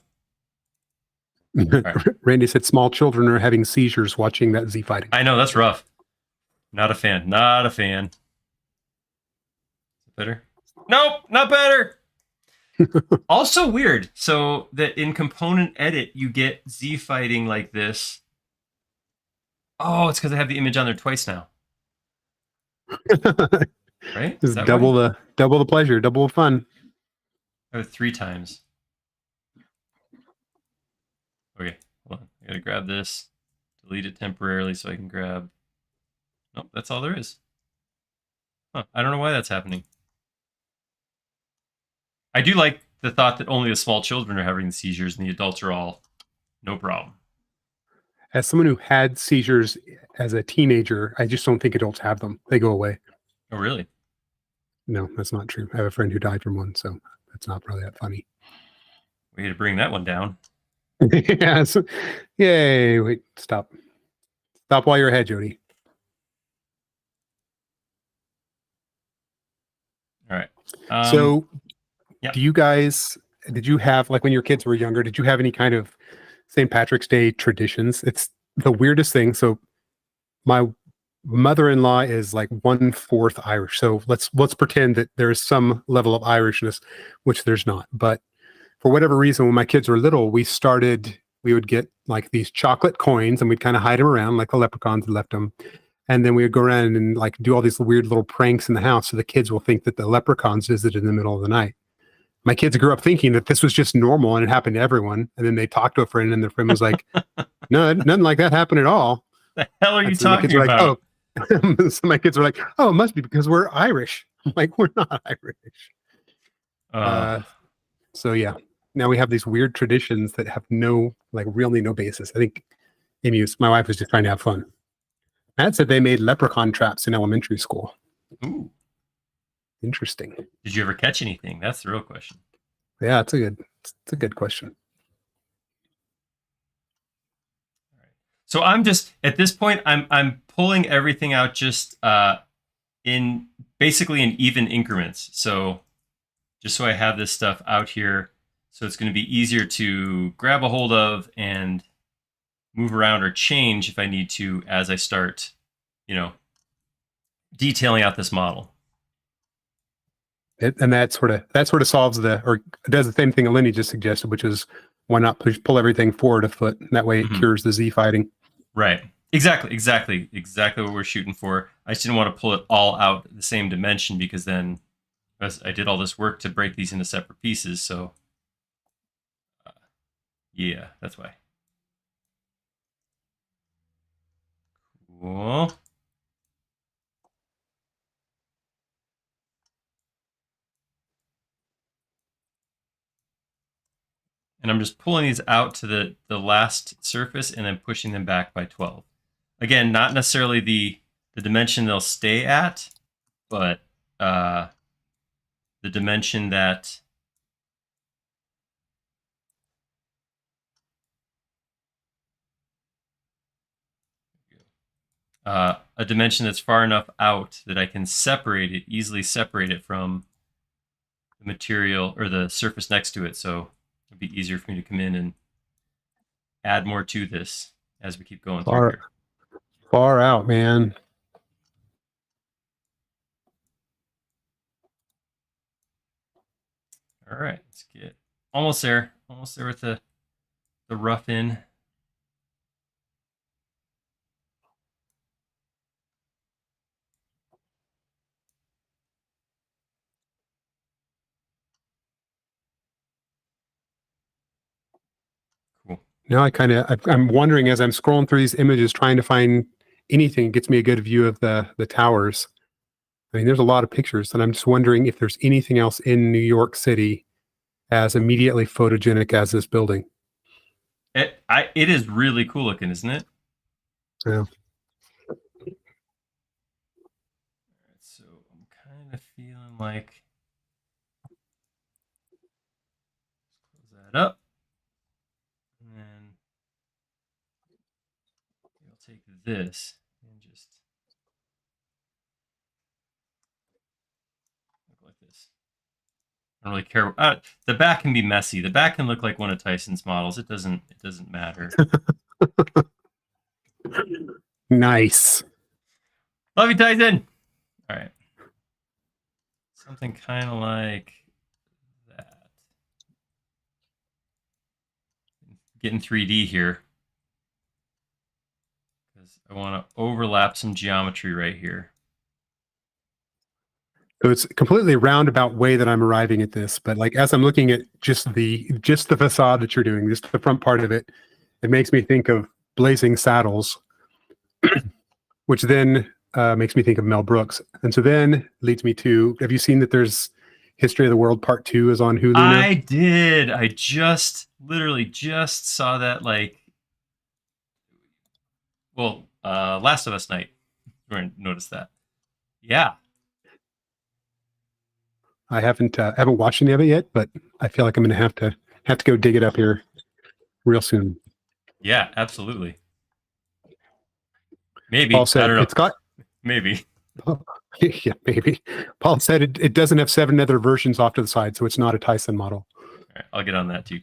Right. Randy said small children are having seizures watching that Z fighting. I know, that's rough. Not a fan. Not a fan. Better? Nope, not better. Also weird. So that in component edit, you get Z fighting like this. Oh, it's because I have the image on there twice now. Right? It's double the pleasure, double the fun. I have it 3 times. Okay, hold on. I gotta grab this, delete it temporarily so I can grab. Nope, that's all there is. Huh, I don't know why that's happening. I do like the thought that only the small children are having the seizures and the adults are all no problem. As someone who had seizures as a teenager, I just don't think adults have them. They go away. Oh, really? No, that's not true. I have a friend who died from one, so that's not probably that funny. We had to bring that one down. Yes. Yay. Wait, stop. Stop while you're ahead, Jody. All right. So yeah. did you have, like when your kids were younger, did you have any kind of St. Patrick's Day traditions? It's the weirdest thing. So my mother-in-law is like 1/4 Irish. So let's pretend that there is some level of Irishness, which there's not. But for whatever reason, when my kids were little, we would get like these chocolate coins and we'd kind of hide them around like the leprechauns had left them. And then we would go around and like do all these weird little pranks in the house. So the kids will think that the leprechauns visited in the middle of the night. My kids grew up thinking that this was just normal and it happened to everyone. And then they talked to a friend and their friend was like, no, nothing like that happened at all. The hell are you And so my kids talking were like, about? oh, so my kids were like, oh, it must be because we're Irish. I'm like, we're not Irish. So yeah, now we have these weird traditions that have really no basis. I think my wife was just trying to have fun. Matt said they made leprechaun traps in elementary school. Ooh. Interesting. Did you ever catch anything? That's the real question. Yeah, it's a good question. So I'm just at this point I'm pulling everything out just in basically in even increments. So just so I have this stuff out here, so it's going to be easier to grab a hold of and move around or change if I need to as I start, detailing out this model. And that sort of solves or does the same thing Eleni just suggested, which is why not pull everything forward a foot? And that way it cures the Z fighting. Right. Exactly what we're shooting for. I just didn't want to pull it all out the same dimension because then I did all this work to break these into separate pieces. So yeah, that's why. Cool. And I'm just pulling these out to the last surface and then pushing them back by 12. Again, not necessarily the dimension they'll stay at, but the dimension that a dimension that's far enough out that I can easily separate it from the material or the surface next to it. So it'd be easier for me to come in and add more to this as we keep going through here. Far out, man. All right, let's get almost there with the rough in. Cool. Now I'm wondering as I'm scrolling through these images, trying to find anything that gets me a good view of the towers. I mean, there's a lot of pictures, and I'm just wondering if there's anything else in New York City as immediately photogenic as this building. It is really cool looking, isn't it? Yeah. So I'm kind of feeling like close that up, and then I'll take this and just look like this. I don't really care. The back can be messy. The back can look like one of Tyson's models. It doesn't matter. Nice. Love you, Tyson. All right. Something kind of like that. Getting 3D here because I want to overlap some geometry right here. So it's a completely roundabout way that I'm arriving at this, but like as I'm looking at just the facade that you're doing, just the front part of it, it makes me think of Blazing Saddles, which then makes me think of Mel Brooks, and so then leads me to: have you seen that there's History of the World Part 2 is on Hulu now? I did. I literally just saw that Last of Us night. We're gonna notice that. Yeah. I haven't watched any of it yet, but I feel like I'm going to have to go dig it up here real soon. Yeah, absolutely. Maybe. Paul said, I don't know. it's got maybe. Yeah, maybe. Paul said it doesn't have 7 other versions off to the side, so it's not a Tyson model. All right, I'll get on that too.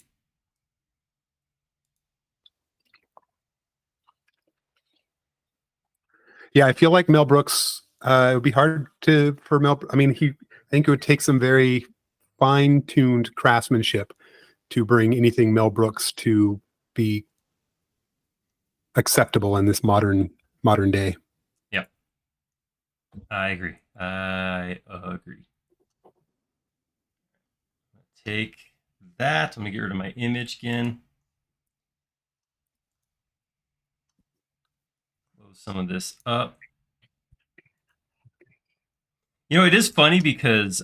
Yeah, I feel like Mel Brooks. It would be hard for Mel. I mean, I think it would take some very fine-tuned craftsmanship to bring anything Mel Brooks to be acceptable in this modern day. Yep, I agree. I agree. Take that. I'm gonna get rid of my image again. Close some of this up. You know, it is funny because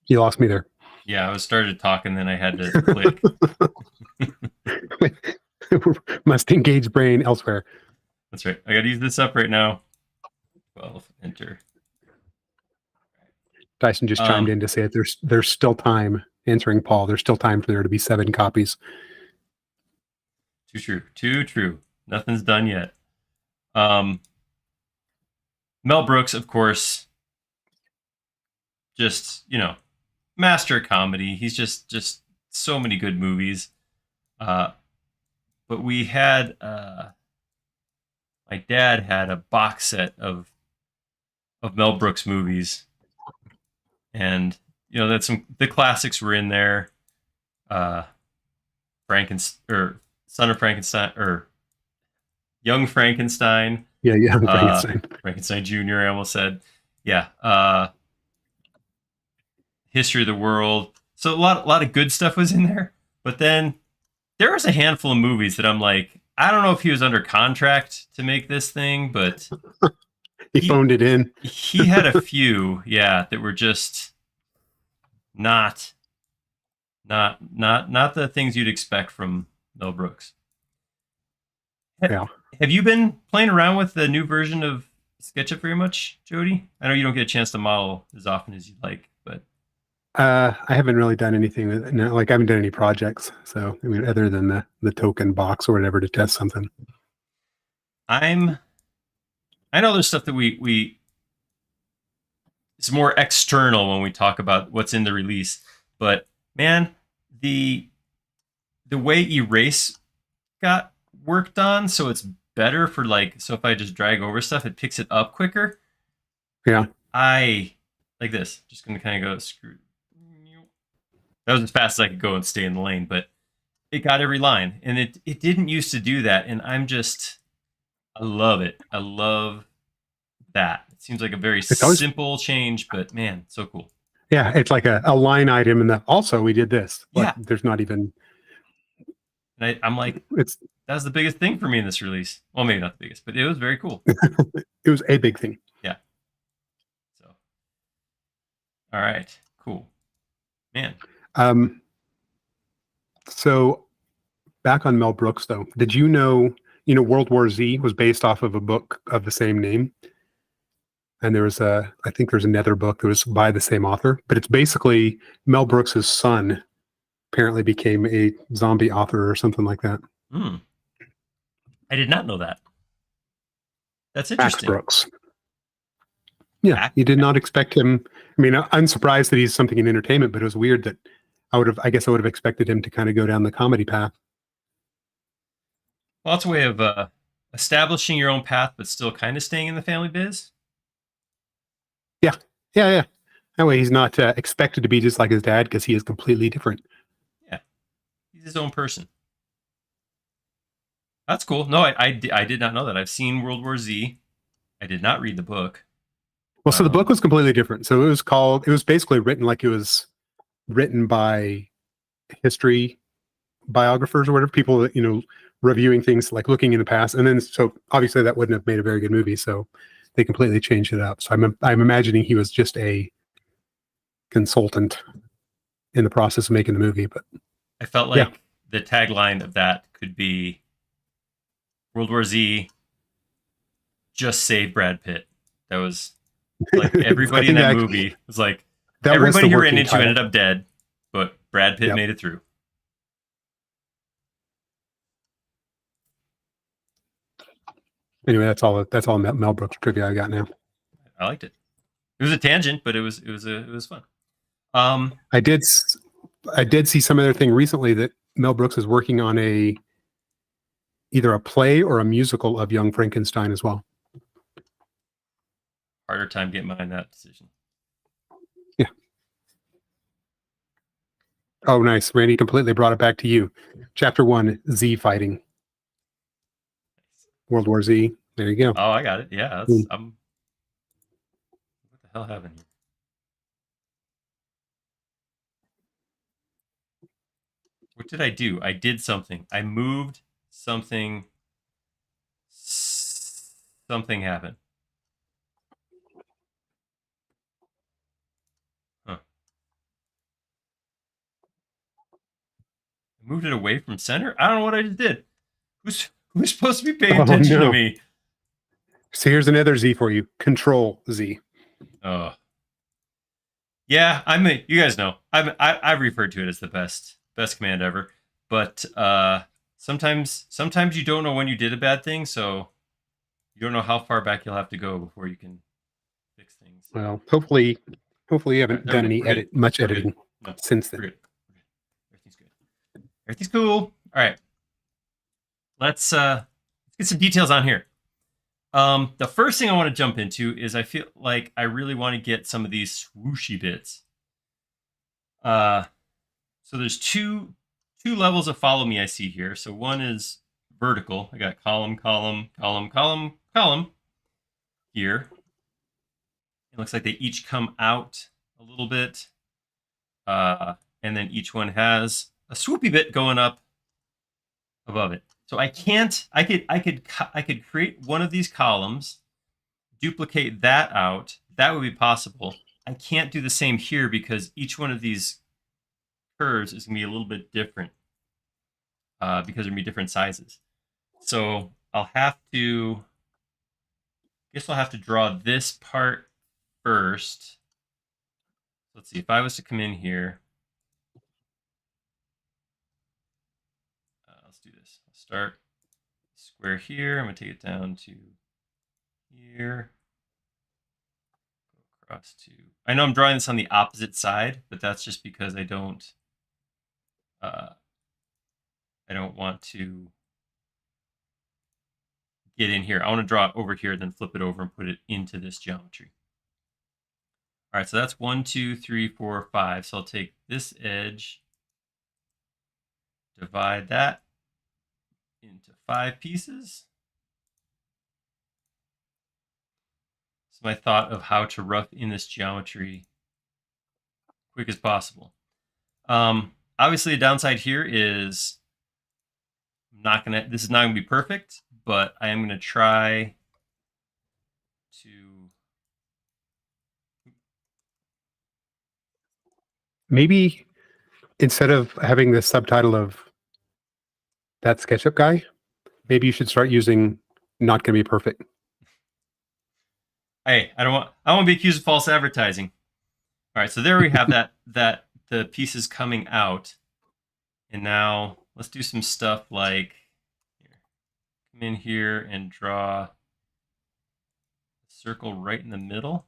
You lost me there. yeah, I was started talking, then I had to click. Must engage brain elsewhere. That's right. I got to use this up right now. 12, enter. Dyson just chimed in to say that there's still time. Answering Paul, there's still time for there to be 7 copies. Too true. Too true. Nothing's done yet. Mel Brooks, of course, just, you know, master comedy. He's just so many good movies. But we had my dad had a box set of Mel Brooks movies, and you know that the classics were in there. Frankenstein, or Son of Frankenstein, or Young Frankenstein. Yeah, Frankenstein. Frankenstein Jr. I almost said. Yeah. History of the World. So a lot of good stuff was in there. But then there was a handful of movies that I'm like, I don't know if he was under contract to make this thing, but he phoned it in. He had a few, yeah, that were just not the things you'd expect from Mel Brooks. Yeah. Have you been playing around with the new version of SketchUp very much, Jody? I know you don't get a chance to model as often as you'd like, but I haven't really done anything with it. No, like I haven't done any projects. So I mean, other than the token box or whatever to test something. I know there's stuff that we it's more external when we talk about what's in the release, but man, the way Erase got worked on, so it's better for like, so if I just drag over stuff, it picks it up quicker. Yeah. I like this. Just gonna kind of go screw. That was as fast as I could go and stay in the lane, but it got every line, and it didn't used to do that, and I love it. I love that. It seems like a very simple change, but man, so cool. Yeah, it's like a line item, and also we did this. Like, yeah, there's not even. And I'm like, that was the biggest thing for me in this release. Well, maybe not the biggest, but it was very cool. It was a big thing. Yeah. So, all right, cool, man. So back on Mel Brooks, though, did you know World War Z was based off of a book of the same name? And there was I think there's another book that was by the same author, but it's basically Mel Brooks's son apparently became a zombie author or something like that. I did not know that. That's interesting. Max Brooks. Yeah, you did not expect him. I mean, I'm surprised that he's something in entertainment, but it was weird that I guess I would have expected him to kind of go down the comedy path. Well, it's a way of establishing your own path, but still kind of staying in the family biz. Yeah. That way he's not expected to be just like his dad, because he is completely different. Yeah. He's his own person. That's cool. No, I did not know that. I've seen World War Z. I did not read the book. Well, so the book was completely different. So it was basically written like it was written by history biographers or whatever, people that, reviewing things, like looking in the past. And then, so obviously that wouldn't have made a very good movie. So they completely changed it up. So I'm imagining he was just a consultant in the process of making the movie. But I felt like the tagline of that could be World War Z, just save Brad Pitt. That was like everybody in that movie was like, everybody he ran into ended up dead, but Brad Pitt made it through. Anyway, that's all Mel Brooks trivia I got now. I liked it. It was a tangent, but it was fun. I did see some other thing recently that Mel Brooks is working on either a play or a musical of Young Frankenstein as well. Harder time getting behind that decision. Yeah. Oh, nice. Randy completely brought it back to you. Chapter 1, Z fighting. World War Z. There you go. Oh, I got it. Yeah, that's Mm. what the hell happened here? What did I do? I did something. I moved something. Something happened. Huh. I moved it away from center? I don't know what I just did. Who's supposed to be paying attention to me? So here's another Z for you. Control Z. Oh. Yeah, you guys know. I've referred to it as the best command ever. But sometimes you don't know when you did a bad thing, so you don't know how far back you'll have to go before you can fix things. Well, hopefully you haven't done any much editing since then. We're good. Everything's good. Everything's cool. All right. Let's get some details on here. The first thing I want to jump into is I feel like I really want to get some of these swooshy bits. So there's two levels of follow me I see here. So one is vertical. I got column, column, column, column, column here. It looks like they each come out a little bit. And then each one has a swoopy bit going up above it. So I could create one of these columns, duplicate that out. That would be possible. I can't do the same here because each one of these curves is going to be a little bit different because they're going to be different sizes. So I'll have to draw this part first. Let's see, if I was to come in here, let's do this. I'll start square here. I'm going to take it down to here. Go across to... I know I'm drawing this on the opposite side, but that's just because I don't want to get in here. I want to draw it over here, then flip it over and put it into this geometry. All right, so that's 1, 2, 3, 4, 5. So I'll take this edge, divide that into 5 pieces. It's my thought of how to rough in this geometry quick as possible. Obviously, the downside here is this is not going to be perfect, but I am going to try to... Maybe instead of having the subtitle of that SketchUp guy, maybe you should start using not going to be perfect. Hey, I want to be accused of false advertising. All right, so there we have that the pieces coming out. And now let's do some stuff like come in here and draw a circle right in the middle.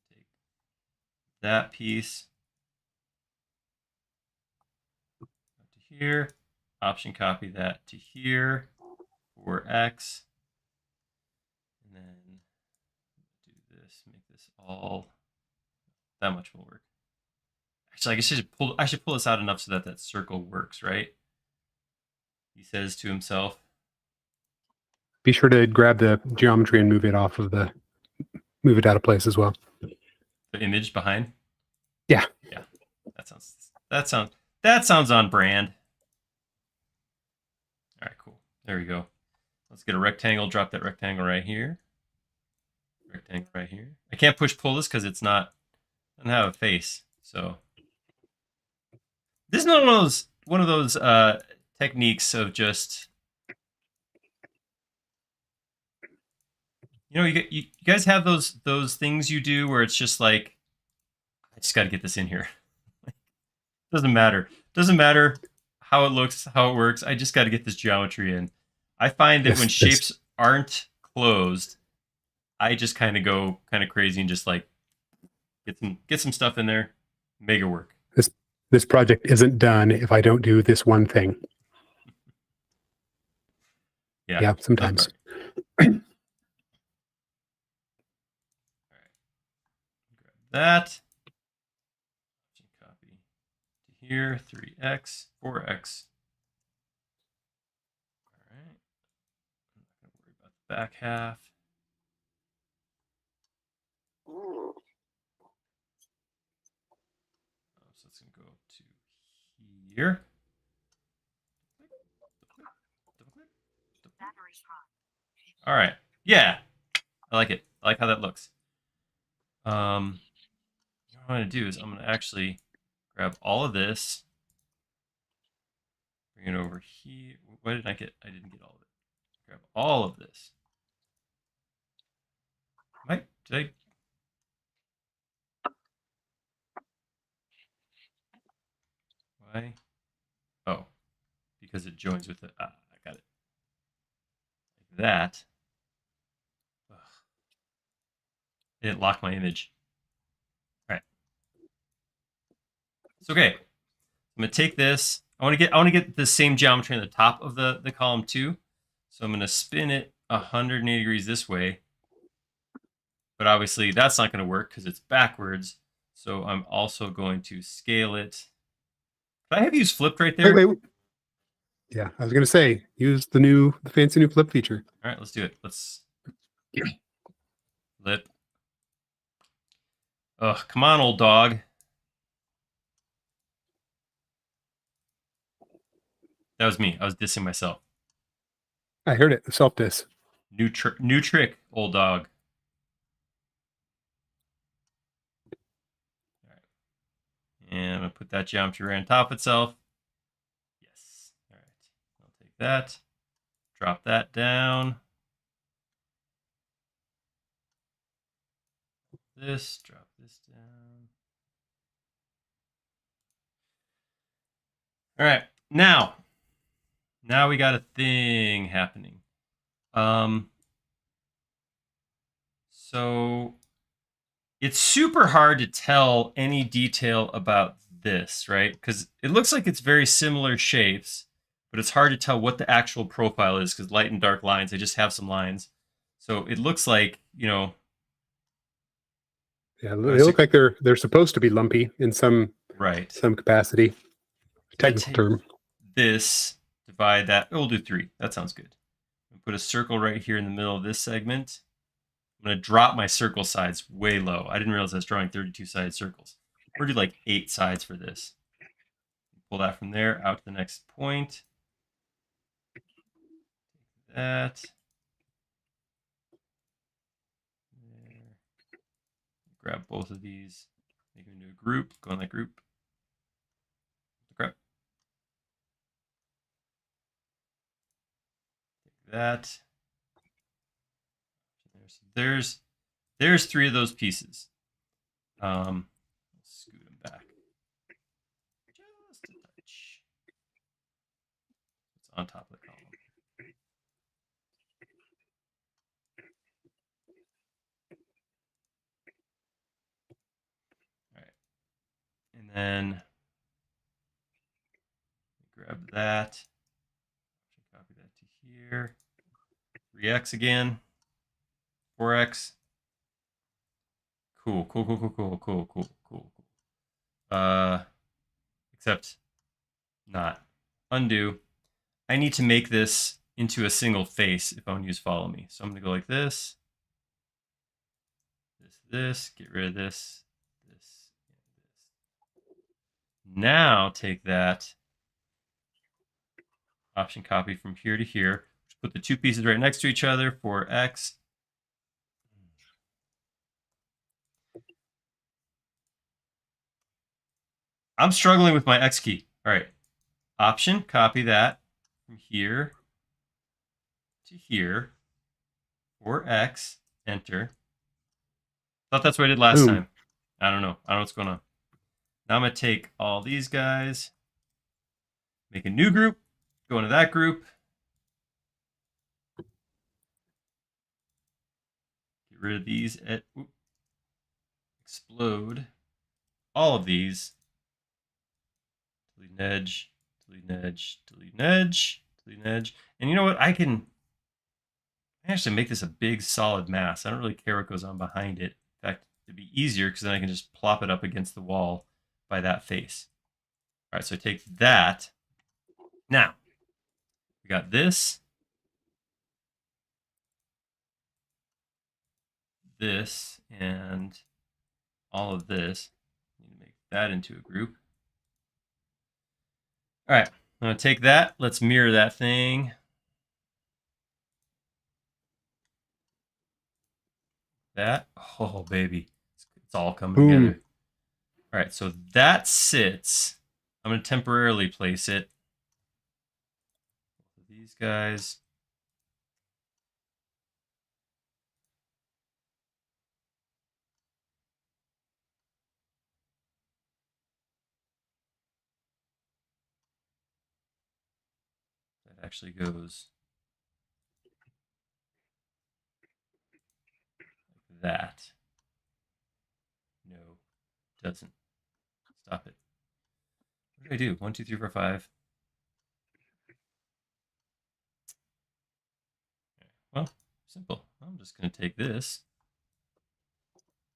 Take that piece up to here. Option copy that to here for X. And then do this, make this all that much will work. Actually, I guess I should pull this out enough so that circle works, right? He says to himself. Be sure to grab the geometry and move it out of place as well. The image behind? Yeah. Yeah. That sounds on brand. All right, cool. There we go. Let's get a rectangle, drop that rectangle right here. Rectangle right here. I can't pull this because doesn't have a face. So this is not one of those techniques of just, you guys have those things you do where it's just like, I just got to get this in here. Doesn't matter how it looks, how it works. I just got to get this geometry in. I find that when shapes aren't closed, I just kind of go crazy and just like get some stuff in there, make it work. This this project isn't done if I don't do this one thing. Yeah, sometimes. Grab that. Copy to here. 3x, 4x. All right. I'm not going to worry about the back half. So it's going to go to here. All right. Yeah. I like it. I like how that looks. What I'm going to do is I'm going to actually grab all of this, bring it over here. What did I get? I didn't get all of it. Grab all of this. Did I? Why? Oh, because it joins with it. I got it. Like that. Ugh. It didn't lock my image. All right. It's okay. I'm gonna take this. I want to get the same geometry on the top of the column too. So I'm gonna spin it 180 degrees this way. But obviously that's not going to work because it's backwards. So I'm also going to scale it. Can I have used flipped right there? Wait. Yeah, I was going to say, use the fancy new flip feature. All right, let's do it. Let's flip. Ugh, come on, old dog. That was me. I was dissing myself. I heard it. Self-diss. New trick, old dog. All right. And I'm going to put that geometry right on top of itself. Yes. All right. I'll take that. Drop that down. Drop this down. All right. Now we got a thing happening. So it's super hard to tell any detail about this, right? Because it looks like it's very similar shapes, but it's hard to tell what the actual profile is because light and dark lines, they just have some lines. So it looks like, Yeah, they look like they're supposed to be lumpy in some capacity. Technical term. This, divide that. We'll do 3. That sounds good. Put a circle right here in the middle of this segment. I'm going to drop my circle sides way low. I didn't realize I was drawing 32-sided circles. We're going to do like 8 sides for this. Pull that from there out to the next point. That. There. Grab both of these. Make them into a group. Go in that group. Grab. Take that. There's 3 of those pieces. Scoot them back just a touch. It's on top of the column. All right, and then grab that. Copy that to here. 3x again. 4x. Cool. Except not. Undo. I need to make this into a single face if I want to use follow me. So I'm going to go like this. This. Get rid of this. This. Now take that. Option copy from here to here. Put the 2 pieces right next to each other for X. I'm struggling with my X key. All right. Option, copy that from here to here for X, enter. Thought that's what I did last time. I don't know. I don't know what's going on. Now I'm going to take all these guys, make a new group, go into that group. Get rid of these. Explode all of these. delete an edge, delete an edge, delete an edge, delete an edge. And you know what? I can actually make this a big solid mass. I don't really care what goes on behind it. In fact, it'd be easier because then I can just plop it up against the wall by that face. All right, so I take that. Now, we got this, this, and all of this. I need to make that into a group. All right, I'm going to take that. Let's mirror that thing. That. Oh, baby. It's all coming together. All right, so that sits. I'm going to temporarily place it. These guys. That actually goes like that. No, doesn't. Stop it. What do I do? 1, 2, 3, 4, 5. Well, simple. I'm just going to take this.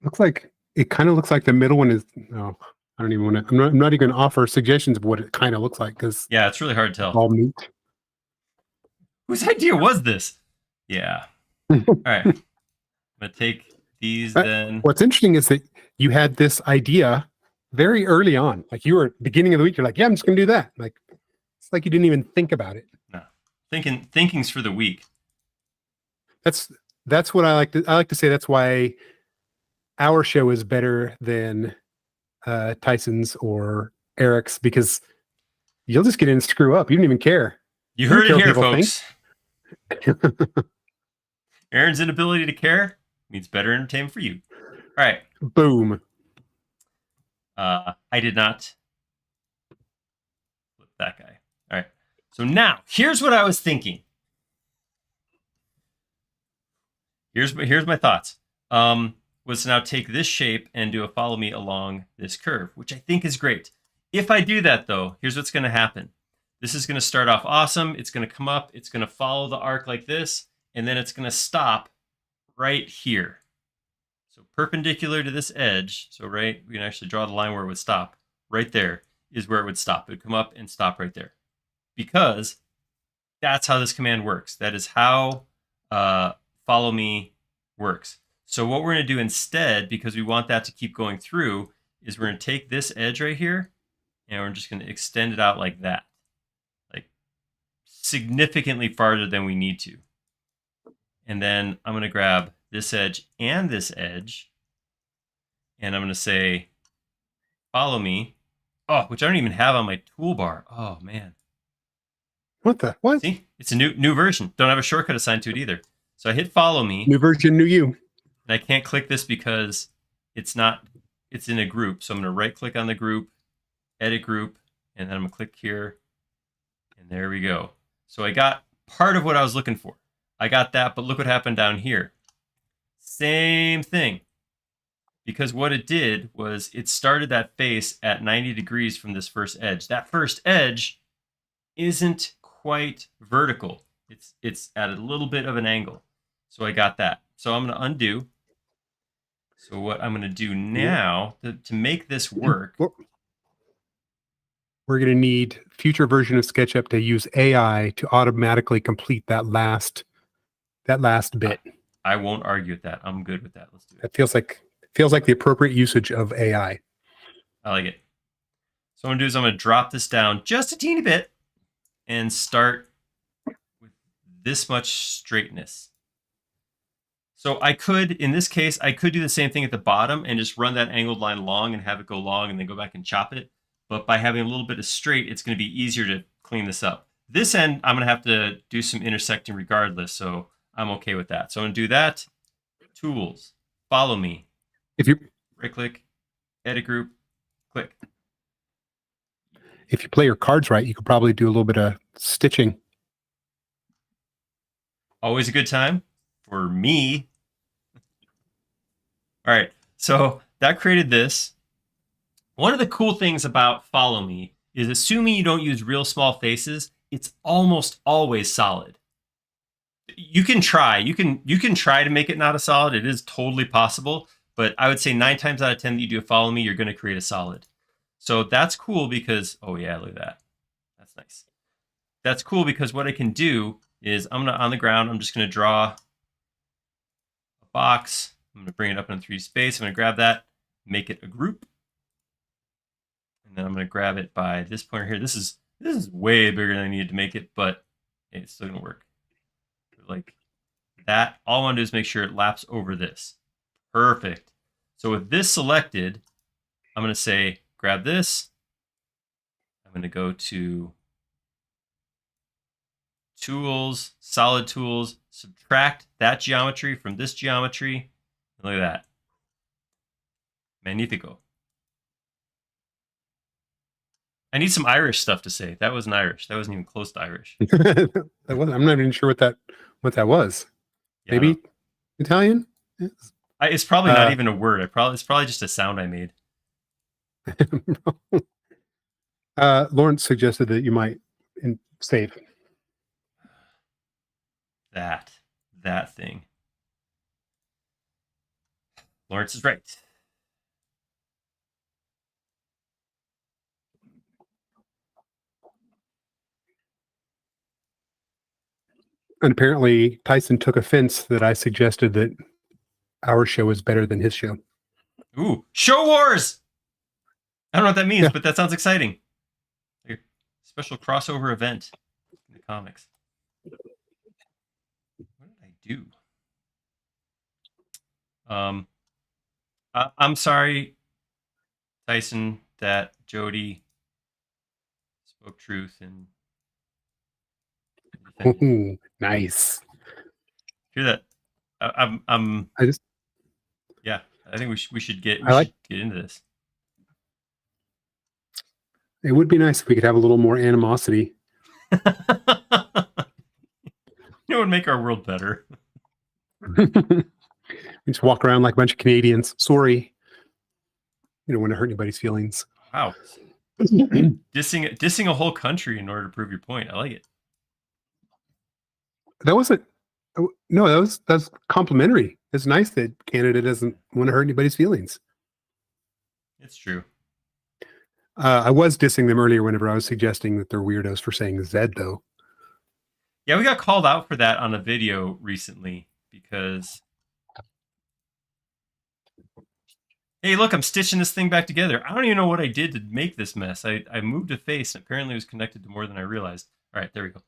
Looks like it kind of looks like the middle one is. No, I don't even want to. I'm not even going to offer suggestions of what it kind of looks like because Yeah, it's really hard to tell. all meat. Whose idea was this? Yeah. All right. I'm going to take these then. What's interesting is that you had this idea very early on. Like you were beginning of the week, you're like, yeah, I'm just going to do that. Like it's like you didn't even think about it. No. Thinking's for the weak. That's what I like to say. That's why our show is better than Tyson's or Eric's, because you'll just get in and screw up. You don't even care. You heard it here, folks. Aaron's inability to care means better entertainment for you. All right. Boom. I did not flip that guy. All right. So now, here's what I was thinking. Here's my thoughts. Was to now take this shape and do a follow me along this curve, which I think is great. If I do that, though, here's what's going to happen. This is going to start off awesome. It's going to come up. It's going to follow the arc like this, and then it's going to stop right here. So perpendicular to this edge. So right, we can actually draw the line where it would stop. Right there is where it would stop. It would come up and stop right there. Because that's how this command works. That is how follow me works. So what we're going to do instead, because we want that to keep going through, is we're going to take this edge right here, and we're just going to extend it out like that. Like significantly farther than we need to. And then I'm going to grab this edge and this edge, and I'm going to say, follow me. Oh, which I don't even have on my toolbar. Oh, man. What the? What? See? It's a new version. Don't have a shortcut assigned to it either. So I hit follow me. New version, new you. And I can't click this because it's in a group. So I'm going to right click on the group, edit group, and then I'm going to click here. And there we go. So I got part of what I was looking for. I got that, but look what happened down here. Same thing. Because what it did was it started that face at 90 degrees from this first edge. That first edge isn't quite vertical. It's at a little bit of an angle. So I got that. So I'm going to undo. So what I'm going to do now to make this work. We're going to need future version of SketchUp to use AI to automatically complete that last bit. I won't argue with that. I'm good with that. Let's do it. That feels like the appropriate usage of AI. I like it. So what I'm going to do is I'm going to drop this down just a teeny bit and start with this much straightness. So I could, in this case, I could do the same thing at the bottom and just run that angled line long and have it go long and then go back and chop it. But by having a little bit of straight, it's going to be easier to clean this up. This end, I'm going to have to do some intersecting regardless, so I'm okay with that. So I'm going to do that. Tools, follow me. If you right click, edit group, click. If you play your cards right, you could probably do a little bit of stitching. Always a good time for me. All right, so that created this. One of the cool things about follow me is assuming you don't use real small faces, it's almost always solid. You can try. You can try to make it not a solid. It is totally possible, but I would say 9 times out of 10 that you do a follow me, you're going to create a solid. So that's cool because, oh yeah, look at that. That's nice. That's cool because what I can do is I'm gonna, on the ground, I'm just gonna draw a box. I'm gonna bring it up in 3D space. I'm gonna grab that, make it a group. And then I'm gonna grab it by this pointer here. This is way bigger than I needed to make it, but it's still gonna work. Like that. All I want to do is make sure it laps over this. Perfect. So with this selected, I'm going to say, grab this. I'm going to go to Tools, Solid Tools, subtract that geometry from this geometry. Look at that. Magnifico. I need some Irish stuff to say. That wasn't Irish. That wasn't even close to Irish. I'm not even sure what that was. Yeah, maybe Italian? It's probably not even a word. It's probably just a sound I made. Lawrence suggested that you might save. That thing. Lawrence is right. And apparently Tyson took offense that I suggested that our show is better than his show. Ooh, Show Wars! I don't know what that means, Yeah. but that sounds exciting. A special crossover event in the comics. What did I do? I'm sorry, Tyson, that Jody spoke truth and Ooh, nice. Hear that? I just yeah. I think we should get into this. It would be nice if we could have a little more animosity. You know, it would make our world better. Just walk around like a bunch of Canadians. Sorry, you don't want to hurt anybody's feelings. Wow, dissing a whole country in order to prove your point. I like it. That wasn't. No, that's complimentary. It's nice that Canada doesn't want to hurt anybody's feelings. It's true. I was dissing them earlier whenever I was suggesting that they're weirdos for saying Z, though. Yeah, we got called out for that on a video recently because, hey, look, I'm stitching this thing back together. I don't even know what I did to make this mess. I moved a face, and apparently it was connected to more than I realized. All right, there we go.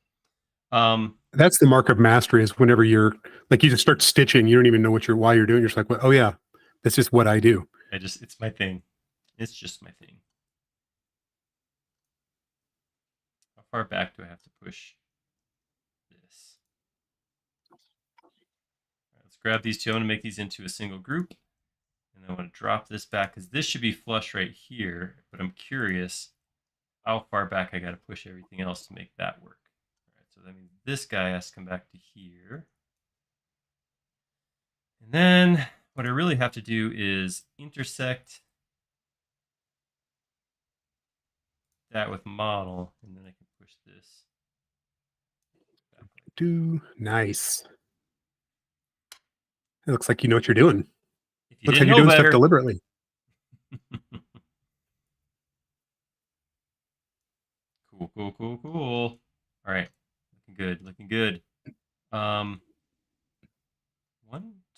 That's the mark of mastery, is whenever you're like, you just start stitching, you don't even know why you're doing. You're just like, well, oh yeah, that's just what I do. It's my thing. It's just my thing. How far back do I have to push this? All right, let's grab these two. I'm going to make these into a single group. And I want to drop this back because this should be flush right here. But I'm curious how far back I got to push everything else to make that work. All right, so that means this guy has to come back to here. And then what I really have to do is intersect that with model, and then I can push this back. Nice. It looks like you know what you're doing. If you looks didn't like you're know doing better. Stuff deliberately. Cool. All right, looking good. 1,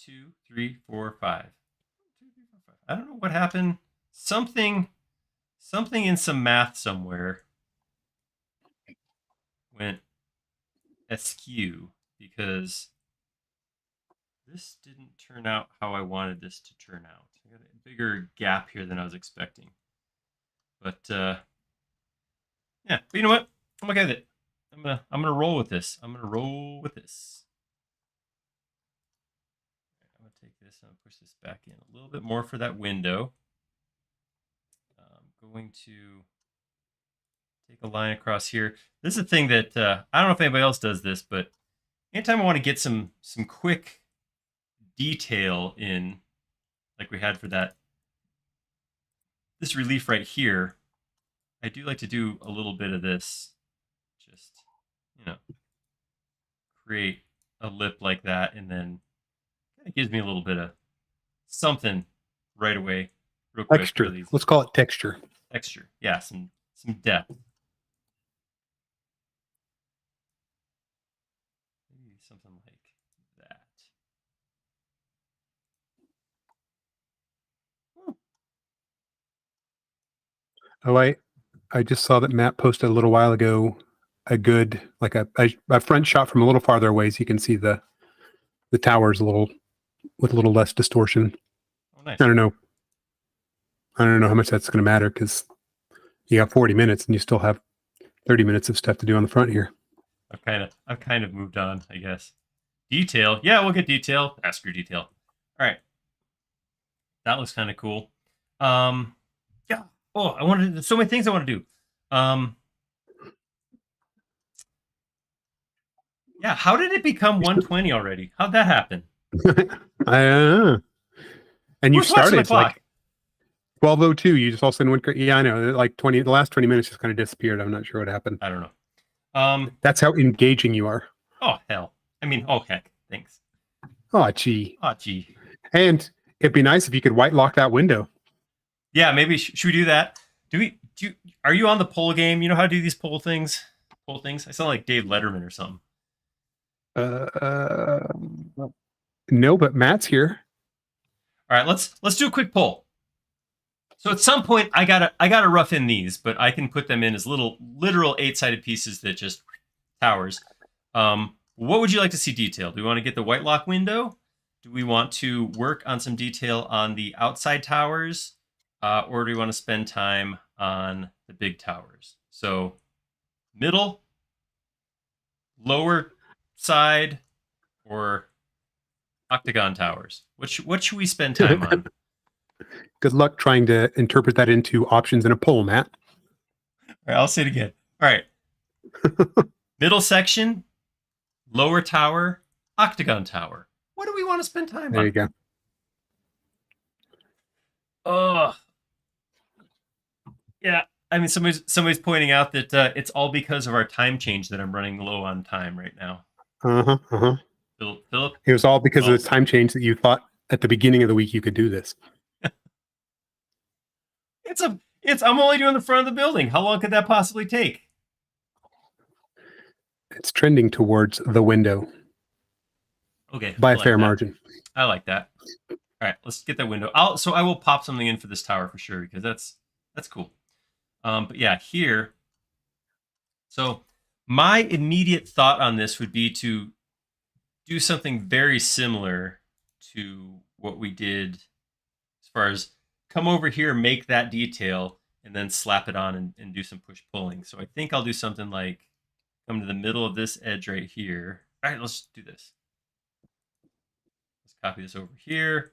2, 3, 4, 5. I don't know what happened. Something in some math somewhere went askew because this didn't turn out how I wanted this to turn out. I got a bigger gap here than I was expecting. But yeah, but you know what? I'm okay with it. I'm gonna roll with this. I'm gonna take this and push this back in a little bit more for that window. I'm going to take a line across here. This is a thing that I don't know if anybody else does this, but anytime I want to get some quick detail in, like we had for this relief right here, I do like to do a little bit of this. Just, create a lip like that, and then it gives me a little bit of something right away, real quick, Texture. real easy. Let's call it texture. Texture. Yeah, some depth. Maybe something like that. Oh, I just saw that Matt posted a little while ago a good, like a front shot from a little farther away, so you can see the towers a little with a little less distortion. Oh, nice. I don't know. I don't know how much that's going to matter because you got 40 minutes and you still have 30 minutes of stuff to do on the front here. I've kind of moved on, I guess. Detail. Yeah, we'll get detail. Ask your detail. All right. That looks kind of cool. Yeah. Oh, I wanted to, so many things I want to do. Yeah. How did it become 120 already? How'd that happen? And you Who's watching the started clock? like 12:02. You just all of a sudden went. Yeah, I know. Like the last 20 minutes just kind of disappeared. I'm not sure what happened. I don't know. That's how engaging you are. Oh hell. I mean, oh heck. Thanks. Oh gee. Oh gee. And it'd be nice if you could white lock that window. Yeah, maybe should we do that? Are you on the poll game? You know how to do these poll things? Poll things? I sound like Dave Letterman or something. No, but Matt's here. All right, let's do a quick poll. So at some point I gotta rough in these, but I can put them in as little literal 8-sided pieces that just towers. What would you like to see detailed? Do we want to get the Whitelock window? Do we want to work on some detail on the outside towers? Or do we want to spend time on the big towers? So middle, lower side, or octagon towers? What should we spend time on? Good luck trying to interpret that into options in a poll, Matt. All right, I'll say it again. All right. Middle section, lower tower, octagon tower. What do we want to spend time on? There you go. Oh, yeah. I mean, somebody's pointing out that it's all because of our time change that I'm running low on time right now. Philip. It was all because of the time change that you thought at the beginning of the week you could do this. I'm only doing the front of the building. How long could that possibly take? It's trending towards the window. Okay. By a fair margin. I like that. All right, let's get that window. I will pop something in for this tower for sure because that's cool. But yeah, here. So my immediate thought on this would be to do something very similar to what we did as far as come over here, make that detail, and then slap it on and do some push pulling. So I think I'll do something like come to the middle of this edge right here. All right, let's do this. Let's copy this over here.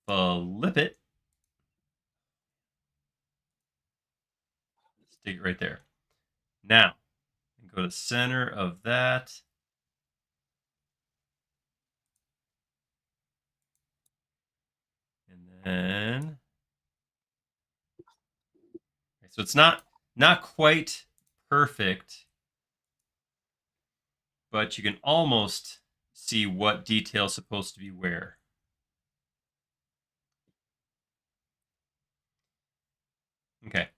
Flip it. Stick it right there. Now, go to the center of that. And then, so it's not quite perfect, but you can almost see what detail is supposed to be where. Okay,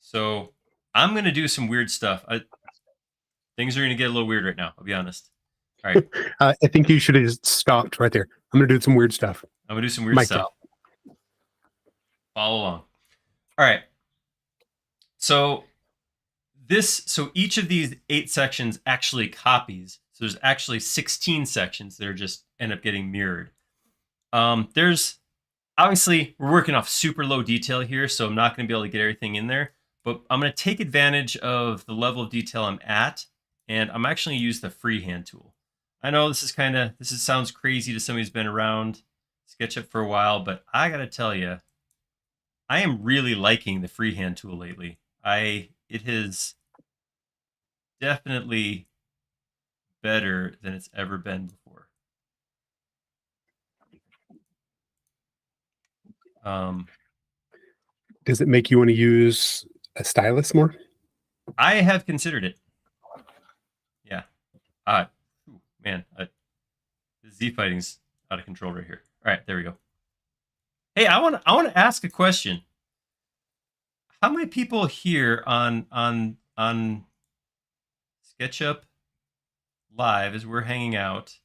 so I'm going to do some weird stuff. Things are going to get a little weird right now, I'll be honest. All right. I think you should have just stopped right there. I'm going to do some weird stuff. I'm going to do some weird stuff. Follow along. All right. So each of these 8 sections actually copies. So there's actually 16 sections that are just end up getting mirrored. There's obviously we're working off super low detail here, so I'm not going to be able to get everything in there. But I'm going to take advantage of the level of detail I'm at, and I'm actually going to use the freehand tool. I know this sounds crazy to somebody who's been around SketchUp for a while, but I got to tell you, I am really liking the freehand tool lately. It is definitely better than it's ever been before. Does it make you want to use a stylus more? I have considered it. Yeah. Ooh, man, the Z fighting's out of control right here. All right, there we go. Hey, I want to ask a question. How many people here on SketchUp Live, as we're hanging out,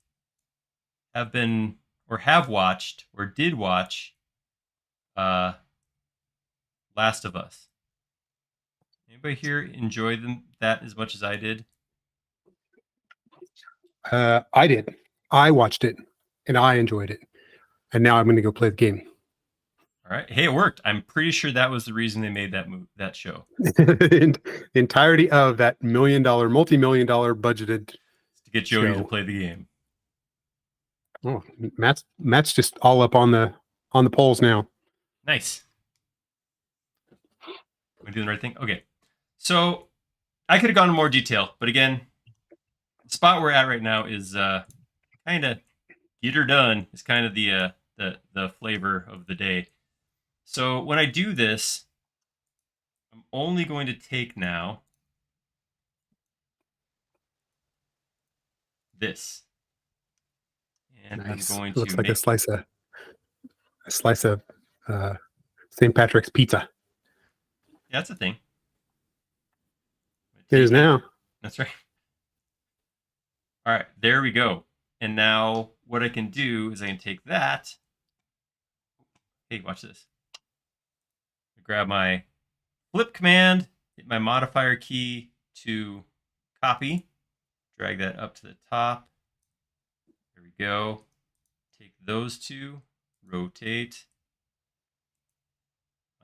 have been or have watched or did watch Last of Us? Anybody here enjoy that as much as I did? I did. I watched it, and I enjoyed it. And now I'm going to go play the game. All right. Hey, it worked. I'm pretty sure that was the reason they made that show. The entirety of that multi-million-dollar budgeted To get Jody show. to play the game. Oh, Matt's just all up on the polls now. Nice. Am I doing the right thing? Okay. So I could have gone in more detail, but again, the spot we're at right now is kind of get her done. Is kind of the flavor of the day. So when I do this, I'm only going to take now this, and Nice. I'm going Looks to like make a slice of St. Patrick's pizza. Yeah, that's a thing. It is now. That's right. All right, there we go. And now what I can do is I can take that. Hey, watch this. I grab my flip command, hit my modifier key to copy, drag that up to the top. There we go. Take those two, rotate,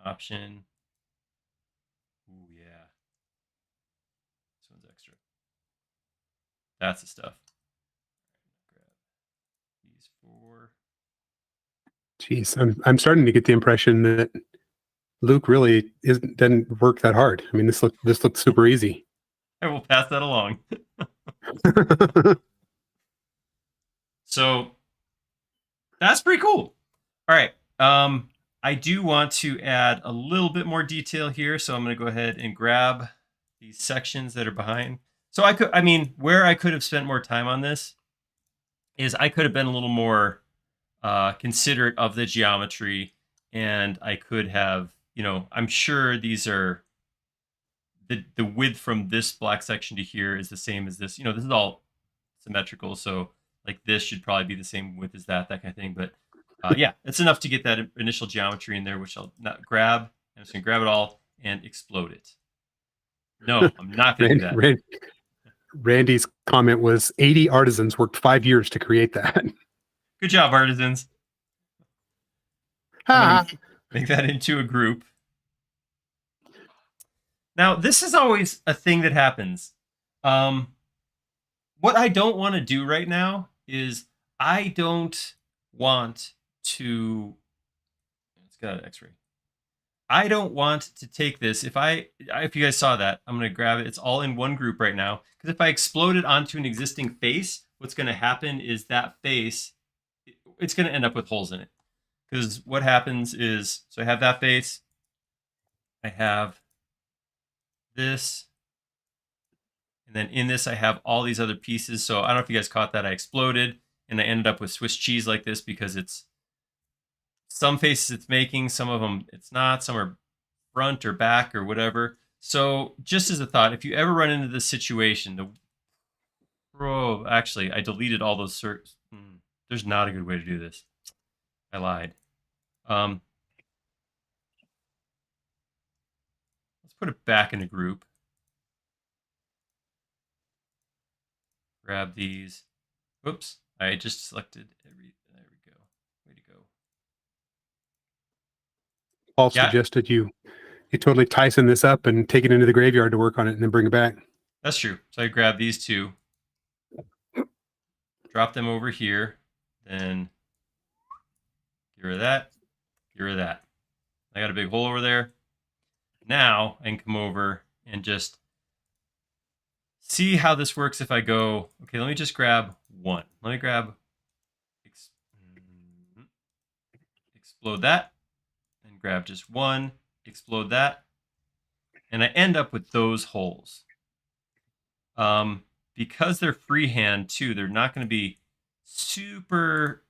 option. Ooh, yeah. This one's extra. That's the stuff. Grab these four. Jeez, I'm starting to get the impression that Luke really doesn't work that hard. I mean, this looks super easy. I will pass that along. So that's pretty cool. All right. I do want to add a little bit more detail here, so I'm going to go ahead and grab these sections that are behind. So where I could have spent more time on this is I could have been a little more considerate of the geometry, and I could have, I'm sure these are the width from this black section to here is the same as this. This is all symmetrical, so like this should probably be the same width as that kind of thing. But yeah, it's enough to get that initial geometry in there, which I'll not grab. I'm just gonna grab it all and explode it. No, I'm not gonna do that. Randy's comment was 80 artisans worked 5 years to create that. Good job, artisans. I'm gonna make that into a group. Now, this is always a thing that happens. What I don't want to do right now is I don't want to. It's got an X-ray. I don't want to take this. If you guys saw that, I'm going to grab it. It's all in one group right now. Because if I explode it onto an existing face, what's going to happen is that face, it's going to end up with holes in it. Because what happens is, so I have that face. I have this. And then in this, I have all these other pieces. So I don't know if you guys caught that. I exploded and I ended up with Swiss cheese like this because it's some faces it's making, some of them it's not, some are front or back or whatever. So just as a thought, if you ever run into this situation, actually, I deleted all those certs. There's not a good way to do this. I lied. Let's put it back in a group. Grab these. Whoops, I just selected every. There we go. Way to go. Paul suggested you totally Tyson this up and take it into the graveyard to work on it and then bring it back. That's true. So I grab these two, drop them over here, then get rid of that, get rid of that. I got a big hole over there. Now I can come over and just see how this works if I go, okay, let me just grab one. Let me grab, explode that, and grab just one, explode that. and I end up with those holes. Because they're freehand too, they're not going to be super.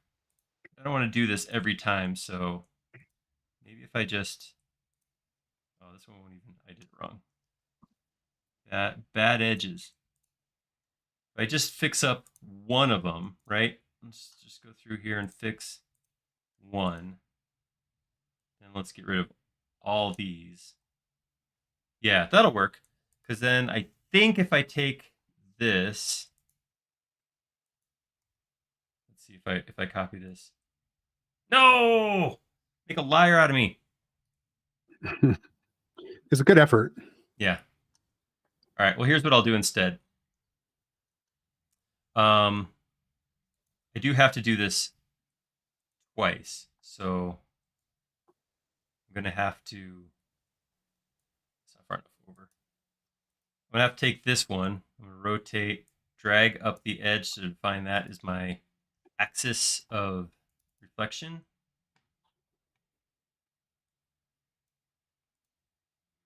I don't want to do this every time, so maybe if I just. Oh, this one won't even. I did it wrong. Bad edges. If I just fix up one of them, right? Let's just go through here and fix one. And let's get rid of all these. Yeah, that'll work. Because then I think if I take this, let's see if I copy this. No! Make a liar out of me. It's a good effort. Yeah. All right. Well, here's what I'll do instead. I do have to do this twice, so I'm gonna have to. It's not far enough over. I'm gonna have to take this one. I'm gonna rotate, drag up the edge to define that as my axis of reflection.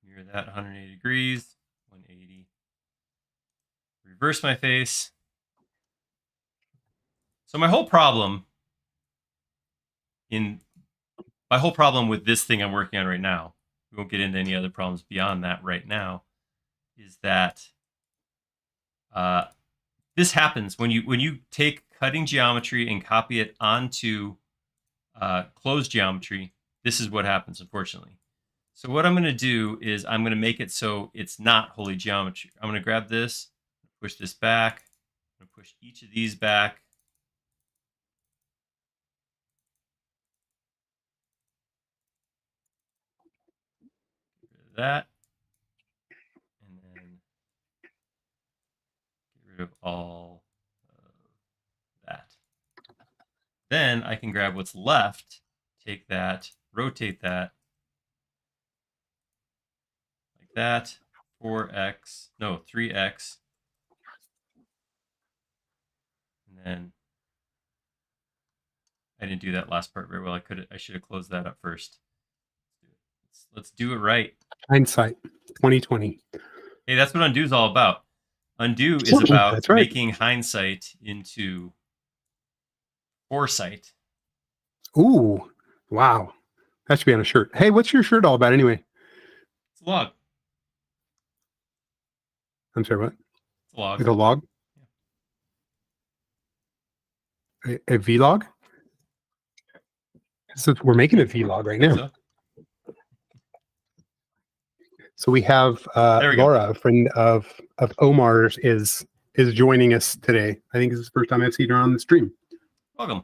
Mirror that 180 degrees, 180. Reverse my face. So my whole problem with this thing I'm working on right now, we won't get into any other problems beyond that right now, is that this happens when you take cutting geometry and copy it onto closed geometry. This is what happens, unfortunately. So what I'm going to do is I'm going to make it so it's not wholly geometry. I'm going to grab this, push this back, I'm going to push each of these back. Get rid of that. And then get rid of all of that. Then I can grab what's left, take that, rotate that, like that, 3x. And then I didn't do that last part very well. I should have closed that up first. Let's do it right. Hindsight, 2020. Hey, that's what undo is all about. Undo is about That's right. making hindsight into foresight. Ooh, wow. That should be on a shirt. Hey, what's your shirt all about anyway? It's a log. I'm sorry, what? It's a log. Like a log? A vlog? So we're making a vlog right now. So we have Laura, a friend of Omar's, is joining us today. I think this is the first time I've seen her on the stream. Welcome.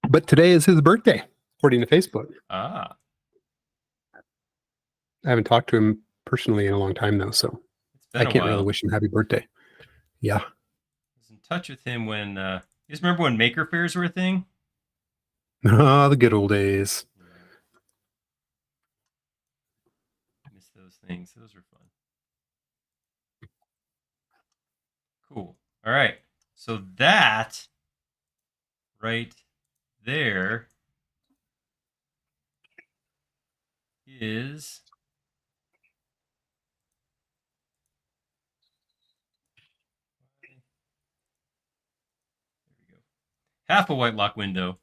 But today is his birthday, according to Facebook. Ah. I haven't talked to him personally in a long time, though, so I can't really wish him happy birthday. Yeah. I was in touch with him when, you guys remember when maker fairs were a thing? Ah, the good old days. Yeah. Miss those things. Those were fun. Cool. All right. So that right there is half a Whitelock window.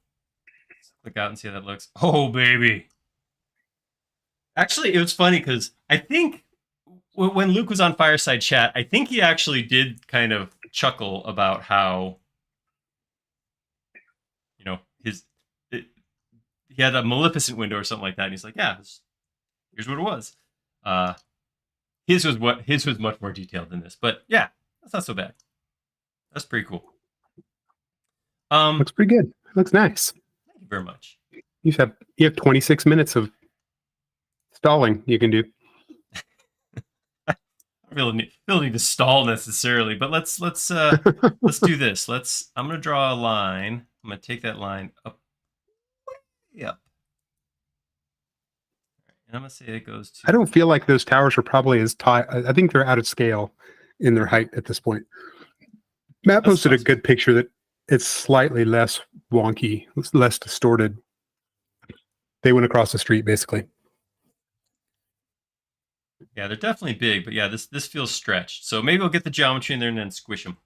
Let's click out and see how that looks. Oh, baby. Actually, it was funny because I think when Luke was on Fireside Chat, I think he actually did kind of chuckle about how, you know, he had a Maleficent window or something like that. And he's like, yeah, here's what it was. His was much more detailed than this, but yeah, that's not so bad. That's pretty cool. Looks pretty good. Looks nice. Thank you very much. You have 26 minutes of stalling you can do. I don't need to stall necessarily, but let's do this. I'm gonna draw a line. I'm gonna take that line up, way up, and I'm gonna say it goes to. I don't feel like those towers are probably as tall. I think they're out of scale in their height at this point. Matt posted a good picture that it's slightly less wonky, less distorted. They went across the street, basically. Yeah, they're definitely big, but yeah, this feels stretched. So maybe I'll get the geometry in there and then squish them.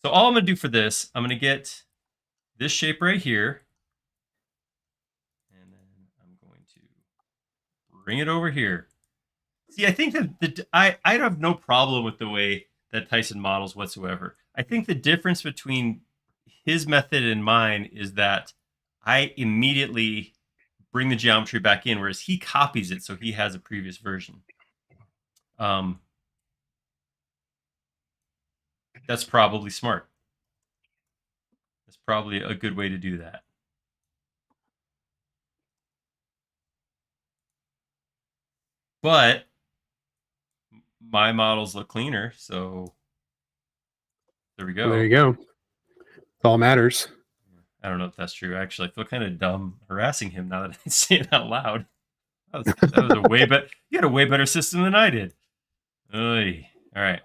So all I'm going to do for this, I'm going to get this shape right here. And then I'm going to bring it over here. See, I think that I have no problem with the way that Tyson models whatsoever. I think the difference between his method and mine is that I immediately bring the geometry back in, whereas he copies it, so he has a previous version. That's probably smart. That's probably a good way to do that. But my models look cleaner, so there we go. Well, there you go. It all matters. I don't know if that's true. Actually, I feel kind of dumb harassing him now that I say it out loud. That was a way better. You had a way better system than I did. Oy. All right.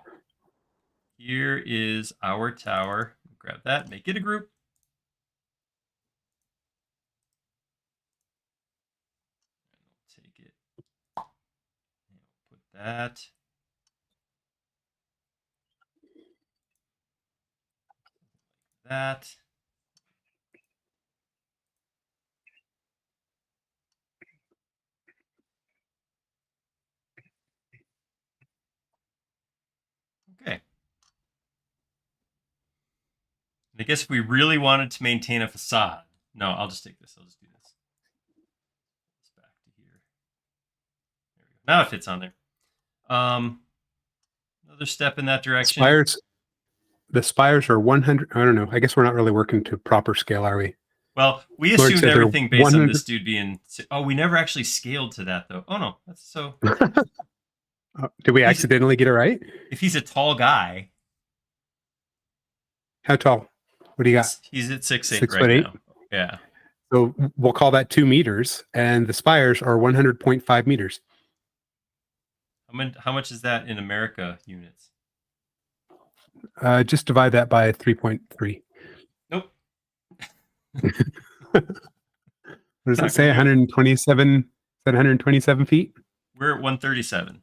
Here is our tower. Grab that. Make it a group. Take it. Put that. That. Okay. And I guess if we really wanted to maintain a facade, no, I'll just take this. I'll just do this. It's back to here. There we go. Now it fits on there. Another step in that direction. The spires are 100. I don't know. I guess we're not really working to proper scale, are we? Well, we Lord assumed said they're everything based on 100 this dude being. Oh, we never actually scaled to that though. Oh no, that's so. Did we accidentally get it right? If he's a tall guy, How tall? What do you got? he's at 6'8" 6'8"? right now. Yeah. So we'll call that 2 meters, and the spires are 100.5 meters. How much is that in America units? Just divide that by 3.3. Nope. What does it say? 127? 127 feet? We're at 137.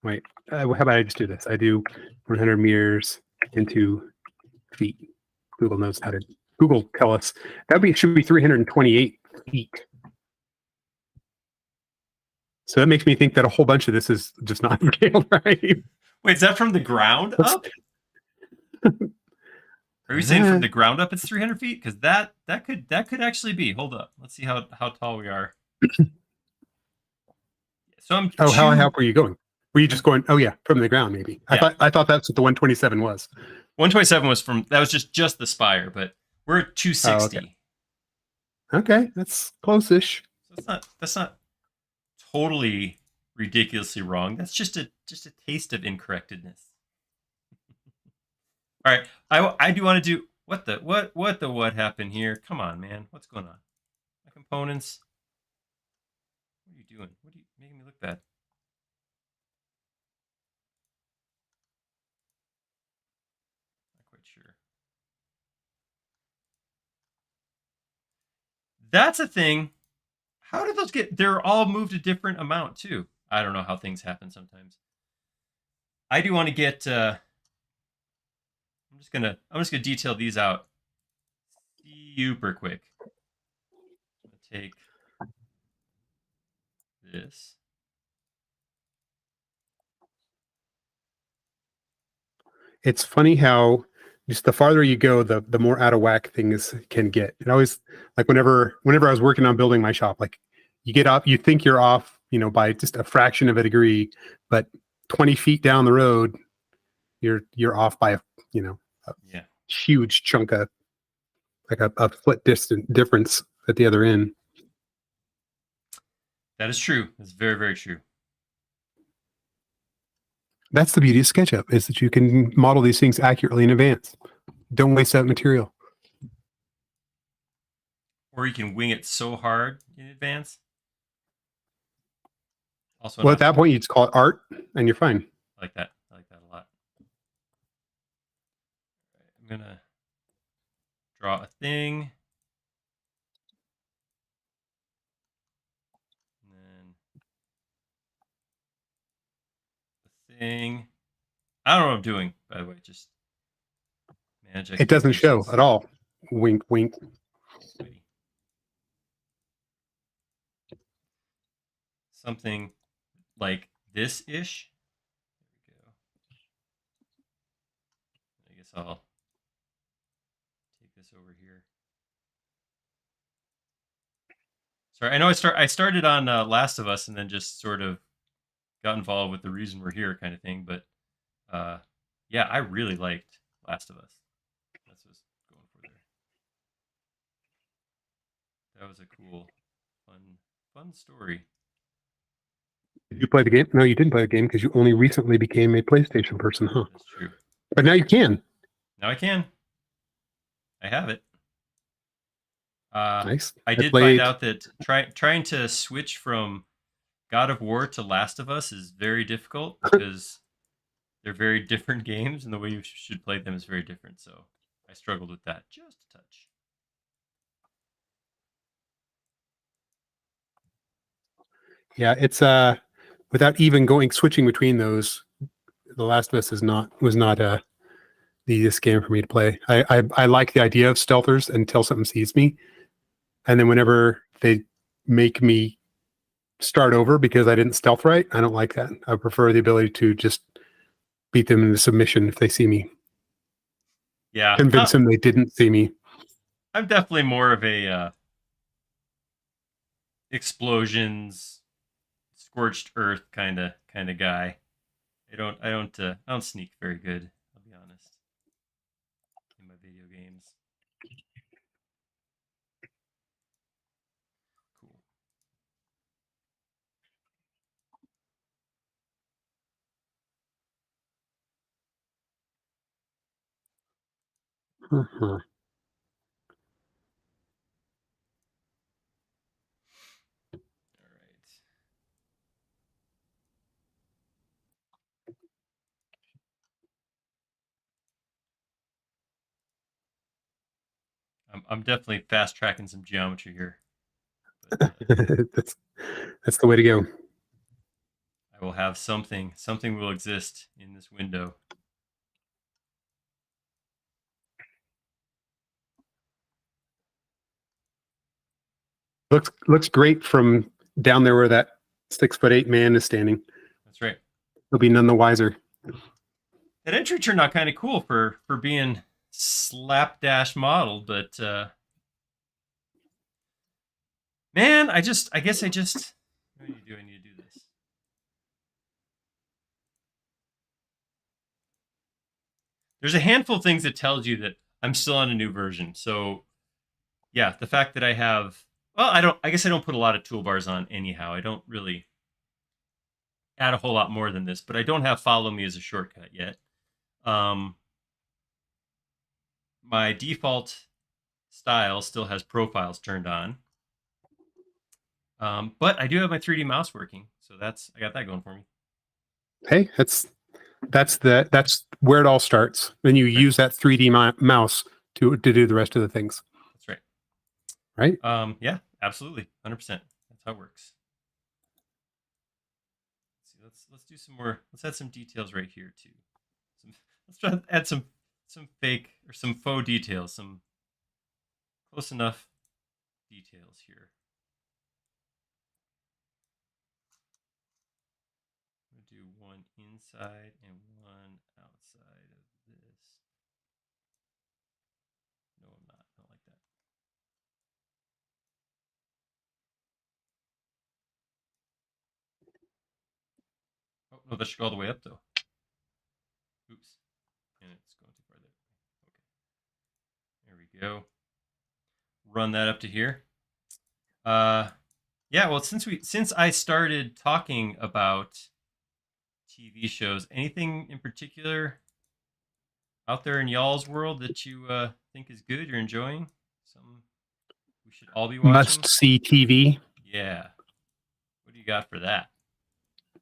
Wait, how about I just do this? I do 100 meters into feet. Google knows how to. Google tell us should be 328 feet. So that makes me think that a whole bunch of this is just not scaled right. Wait, is that from the ground up? Are you saying from the ground up it's 300 feet? Because that could actually be. Hold up. Let's see how tall we are. So I'm. How were you going? Were you just going? Oh yeah, from the ground maybe. Yeah. I thought that's what the 127 was. 127 was from that was just the spire, but we're at 260. Okay, that's close-ish. So that's not totally ridiculously wrong. That's just a taste of incorrectness. All right, I do want to do what happened here? Come on, man, what's going on? My components. What are you doing? What are you making me look bad? Not quite sure. That's a thing. How did those get? They're all moved a different amount too. I don't know how things happen sometimes. I do want to get. I'm just gonna detail these out super quick. I'm gonna take this. It's funny how just the farther you go, the more out of whack things can get. It always, like whenever I was working on building my shop, like you get up, you think you're off, by just a fraction of a degree, but 20 feet down the road, you're off by a huge chunk of like a foot distant difference at the other end. That is true. That's very, very true. That's the beauty of SketchUp, is that you can model these things accurately in advance. Don't waste that material. Or you can wing it so hard in advance. Also, well, at that point, you just call it art, and you're fine. I like that. I like that a lot. I'm gonna draw a thing. And then something. I don't know what I'm doing, by the way. Just manage. It doesn't show at all. Wink, wink. Sweetie. Something like this-ish. There we go. I guess I'll take this over here. Sorry, I know I started on Last of Us and then just sort of got involved with the reason we're here kind of thing, but yeah, I really liked Last of Us. That's what I was going for there. That was a cool, fun story. Did you play the game? No, you didn't play the game because you only recently became a PlayStation person, huh? That's true. But now you can. Now I can. I have it. Nice. I did find out that trying to switch from God of War to Last of Us is very difficult because they're very different games and the way you should play them is very different. So I struggled with that just a touch. Yeah, it's without even switching between those, The Last of Us was not the easiest game for me to play. I like the idea of stealthers until something sees me. And then whenever they make me start over because I didn't stealth right, I don't like that. I prefer the ability to just beat them into submission if they see me. Yeah. Convince them they didn't see me. I'm definitely more of a explosions, scorched earth kind of guy. I don't sneak very good, I'll be honest, in my video games. Cool. Uh-huh. All right. I'm definitely fast tracking some geometry here. But, that's the way to go. I will have something will exist in this window. Looks great from down there where that 6'8" man is standing. That's right. He'll be none the wiser. That entry turned out kind of cool for being slapdash modeled, but man, I guess I just what do you do? I need to do this. There's a handful of things that tells you that I'm still on a new version. So yeah, the fact that I have, well, I guess I don't put a lot of toolbars on anyhow. I don't really add a whole lot more than this, but I don't have follow me as a shortcut yet. My default style still has profiles turned on. But I do have my 3D mouse working. So I got that going for me. Hey, that's where it all starts. Then you use that 3D mouse to do the rest of the things. That's right. Right? Yeah, absolutely. 100%. That's how it works. Let's do some more. Let's add some details right here too. Let's try to add some fake or some faux details, some close enough details here. I'm gonna do one inside and one outside of this. No, I'm not. I don't like that. Oh no, that should go all the way up though. Oops. And it's going too far there. Okay. There we go. Run that up to here. Yeah, well, since I started talking about TV shows, anything in particular out there in y'all's world that you think is good, you're enjoying? Something we should all be watching? Must see TV. Yeah. What do you got for that?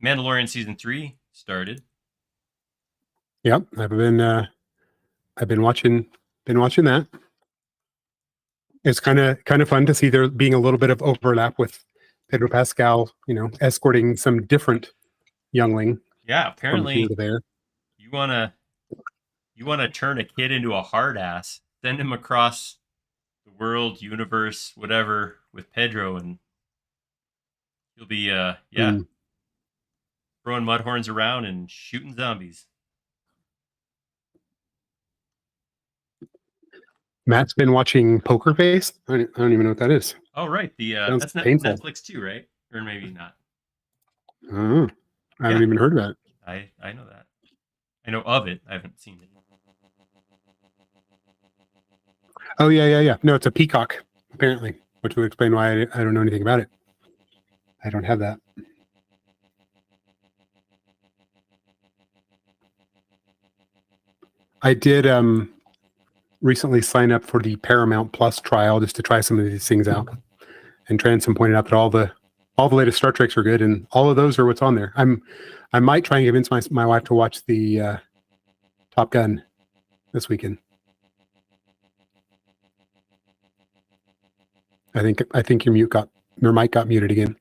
Mandalorian season 3 started. Yep, I've been watching that. It's kind of fun to see there being a little bit of overlap with Pedro Pascal, escorting some different youngling. Yeah, from here apparently to there. you wanna turn a kid into a hard ass, send him across the world, universe, whatever, with Pedro, and he'll be yeah, Mm. throwing mud horns around and shooting zombies. Matt's been watching Poker Face. I don't even know what that is. Oh right, Sounds that's painful. Netflix too, right? Or maybe not. Oh, I haven't Yeah, even heard of that. I know that. I know of it. I haven't seen it. Oh yeah. No, it's a peacock apparently, which would explain why I don't know anything about it. I don't have that. I did recently sign up for the Paramount Plus trial just to try some of these things out. And Transom pointed out that all the latest Star Treks are good, and all of those are what's on there. I might try and convince my wife to watch the Top Gun this weekend. I think your mic got muted again.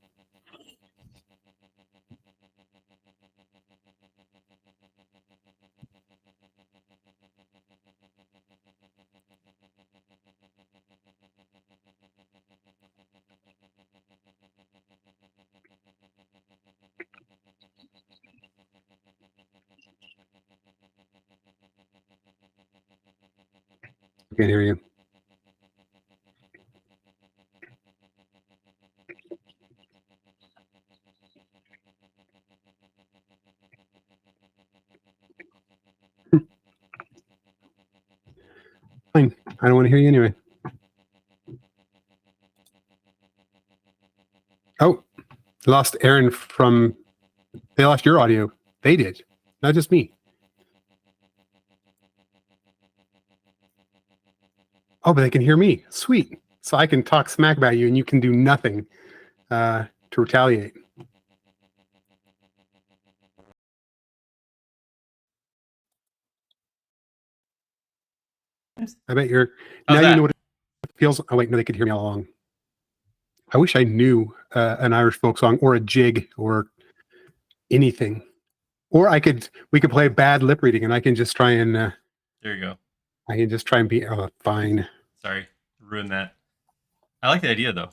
I can't hear you. Fine. I don't want to hear you anyway. Oh, lost Aaron from. They lost your audio. They did, not just me. Oh, but they can hear me. Sweet. So I can talk smack about you, and you can do nothing to retaliate. I bet you're How's now that? you know what it feels. Oh wait, no, they could hear me all along. I wish I knew an Irish folk song or a jig or anything, or we could play bad lip reading, and I can just try and There you go. I can just try and be fine. Sorry, ruin that. I like the idea though.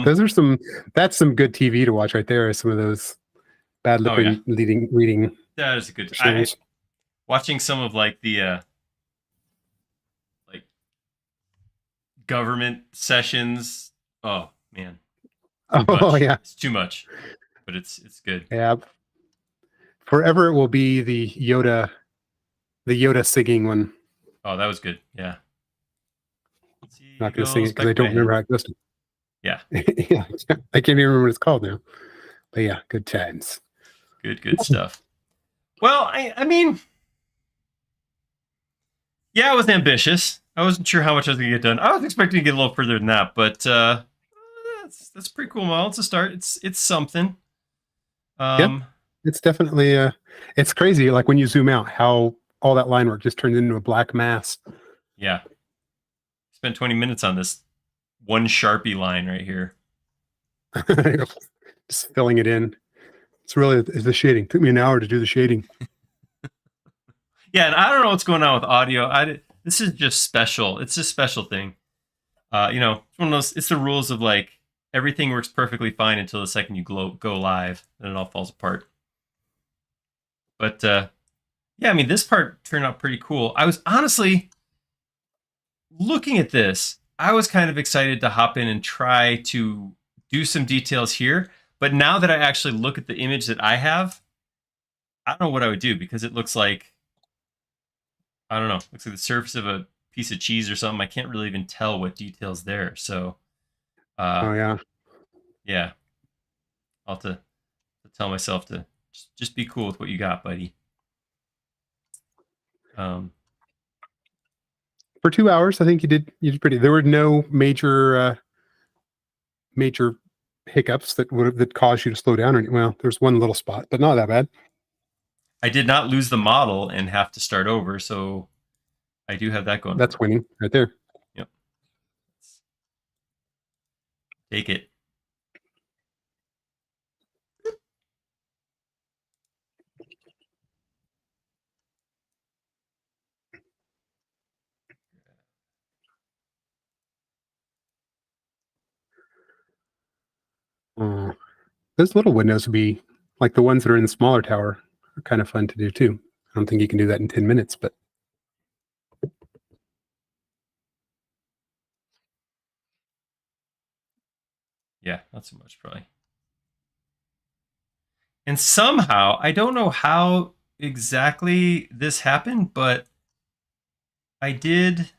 Those are that's some good TV to watch right there. Some of those bad lip Oh yeah, reading that is a good. shows. Watching some of like the like government sessions. Oh man, too Oh much. yeah, It's too much, but it's good. yeah. Forever it will be the Yoda singing one. Oh, that was good. Yeah. I'm not going to sing it Seagulls because I back my don't remember head. how it goes. Yeah, Yeah, I can't even remember what it's called now. But yeah, good times. good stuff. Well, I mean, yeah, I was ambitious. I wasn't sure how much I was gonna get done. I was expecting to get a little further than that, but that's a pretty cool model. It's a start. It's something. Yeah, Um, it's definitely it's crazy. Like when you zoom out, how all that line work just turns into a black mass. yeah. Spent 20 minutes on this one Sharpie line right here. Just filling it in. It's the shading. Took me an hour to do the shading. Yeah, and I don't know what's going on with audio. This is just special. It's a special thing. It's one of those. It's the rules of like everything works perfectly fine until the second you go live, and it all falls apart. But yeah, I mean, this part turned out pretty cool. I was honestly looking at this. I was kind of excited to hop in and try to do some details here. But now that I actually look at the image that I have, I don't know what I would do because it looks like I don't know. Looks like the surface of a piece of cheese or something. I can't really even tell what details there. So, Oh yeah. yeah, I'll have to tell myself to just be cool with what you got, buddy. For 2 hours, I think you did pretty. There were no major hiccups that caused you to slow down. Well, there's one little spot, but not that bad. I did not lose the model and have to start over, so I do have that going. That's winning right there. Yep. Take it. Those little windows would be like the ones that are in the smaller tower are kind of fun to do too. I don't think you can do that in 10 minutes, but Yeah, not so much probably. And somehow, I don't know how exactly this happened, but I did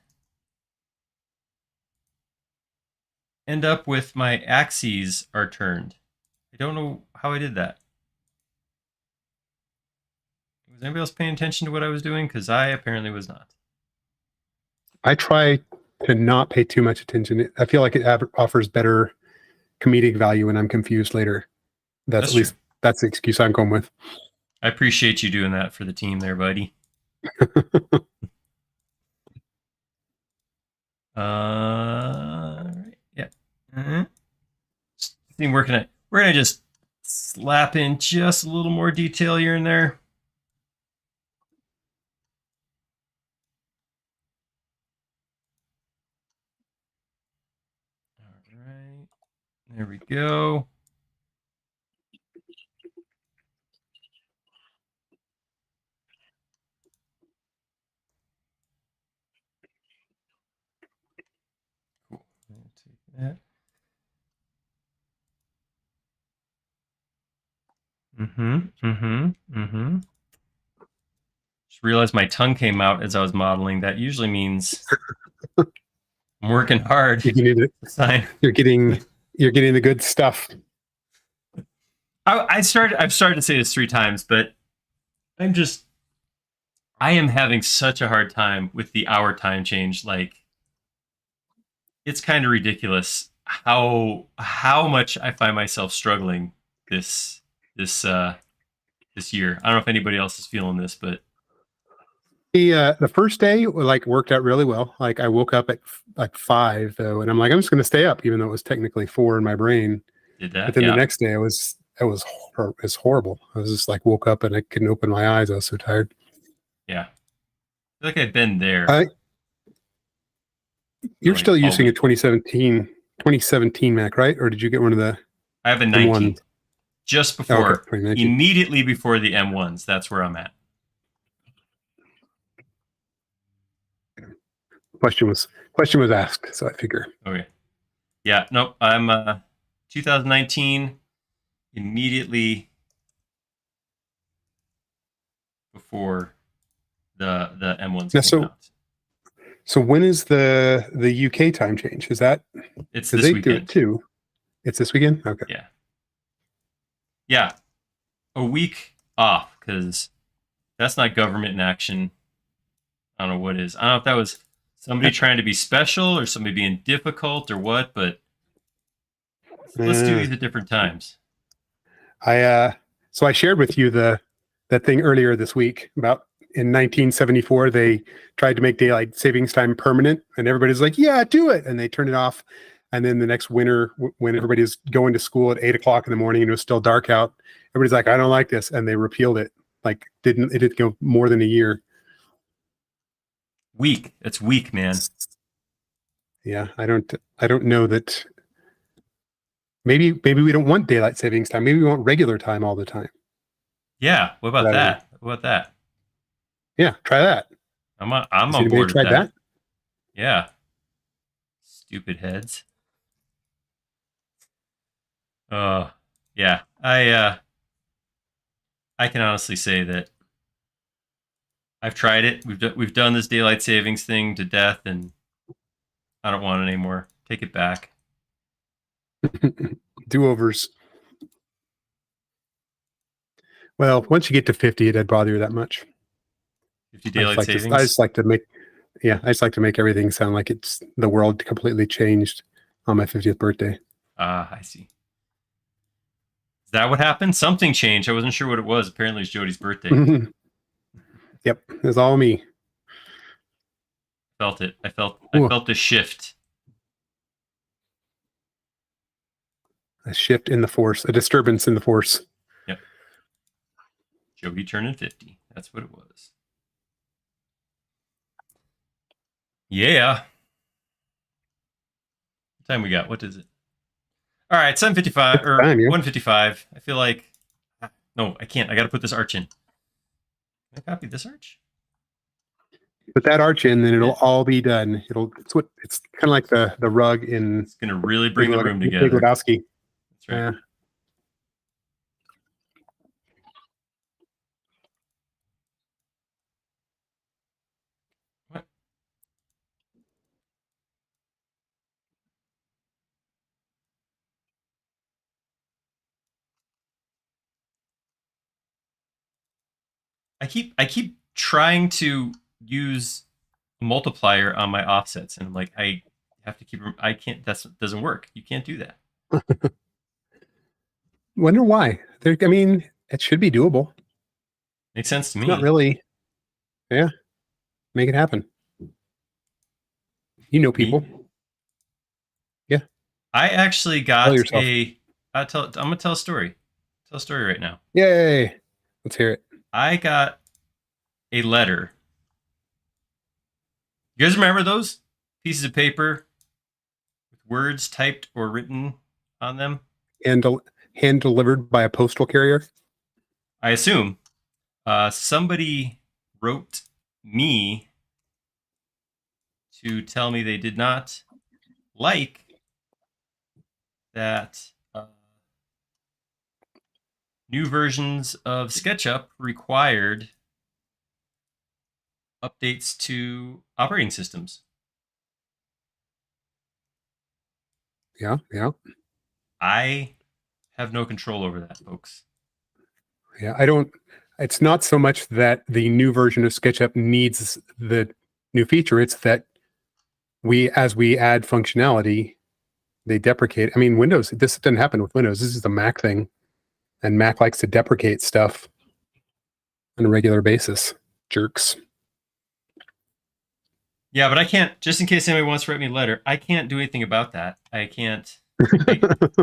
end up with my axes are turned. I don't know how I did that. Was anybody else paying attention to what I was doing? Because I apparently was not. I try to not pay too much attention. I feel like it offers better comedic value when I'm confused later. That's at least true. That's the excuse I'm going with. I appreciate you doing that for the team there, buddy. Yeah. See, we're gonna just slap in just a little more detail here and there. All right, there we go. Cool. Take that. Just realized my tongue came out as I was modeling. That usually means I'm working hard. You're getting the good stuff. I've started to say this 3 times, but I am having such a hard time with the hour time change. Like, it's kind of ridiculous how much I find myself struggling this year. I don't know if anybody else is feeling this, but The first day like worked out really well. Like I woke up at like 5 though, and I'm like, I'm just going to stay up, even though it was technically 4 in my brain. did that. But then the next day, it was horrible. I was just like woke up and I couldn't open my eyes. I was so tired. Yeah, I feel like I've been there. You're like still using a 2017 Mac, right? Or did you get one of the? I have a 19. M1? Just before, okay, immediately before the M1s. That's where I'm at. Question was asked, so I figure. Okay. Yeah. Nope. I'm 2019. Immediately before the M1s came out. So when is the UK time change? Is that? It's this weekend do it too. It's this weekend. Okay. Yeah. Yeah. A week off, because that's not government in action. I don't know what is. I don't know if that was somebody trying to be special or somebody being difficult or what, but let's do these at different times. So I shared with you that thing earlier this week about in 1974 they tried to make daylight savings time permanent, and everybody's like, "Yeah, do it," and they turned it off. And then the next winter, when everybody's going to school at 8 o'clock in the morning and it was still dark out, everybody's like, "I don't like this," and they repealed it. Like, it didn't go more than a year. Weak. It's weak, man. Yeah, I don't know that. Maybe we don't want daylight savings time. Maybe we want regular time all the time. Yeah. What about that? What about that? Yeah, try that. I'm on board with that. Yeah. Stupid heads. Yeah. I can honestly say that I've tried it. We've done this daylight savings thing to death, and I don't want it anymore. Take it back. Do-overs. Well, once you get to 50, it doesn't bother you that much. 50 daylight savings. I just like to make everything sound like it's the world completely changed on my 50th birthday. I see. Is that what happened? Something changed. I wasn't sure what it was. Apparently, it's Jody's birthday. Yep, it was all me. Felt it. I felt the shift. A shift in the force, a disturbance in the force. Yep. Jody turning 50. That's what it was. Yeah. What time we got? What is it? All right, 7:55 It's or time, yeah. 1:55. I feel like no, I can't. I got to put this arch in. Can I copy this arch? Put that arch in, then it'll Yeah. all be done. It's kind of like the rug in It's gonna really bring the room Big together. Lebowski. That's right. What? I keep trying to use a multiplier on my offsets, and I'm like, I have to keep. I can't. That doesn't work. You can't do that. Wonder why. I mean, it should be doable. Makes sense to me. Not really. Yeah. Make it happen. You know people. Me? Yeah. I actually Tell got yourself. I'm gonna tell a story. Tell a story right now. Yay. Let's hear it. I got a letter. You guys remember those pieces of paper with words typed or written on them? Hand delivered by a postal carrier. I assume somebody wrote me to tell me they did not like that new versions of SketchUp required updates to operating systems. Yeah. Yeah. I have no control over that, folks. Yeah. It's not so much that the new version of SketchUp needs the new feature. It's that as we add functionality, they deprecate. I mean, Windows, this doesn't happen with Windows. This is a Mac thing. And Mac likes to deprecate stuff on a regular basis. Jerks. Yeah, but I can't, just in case anybody wants to write me a letter, I can't do anything about that. I can't.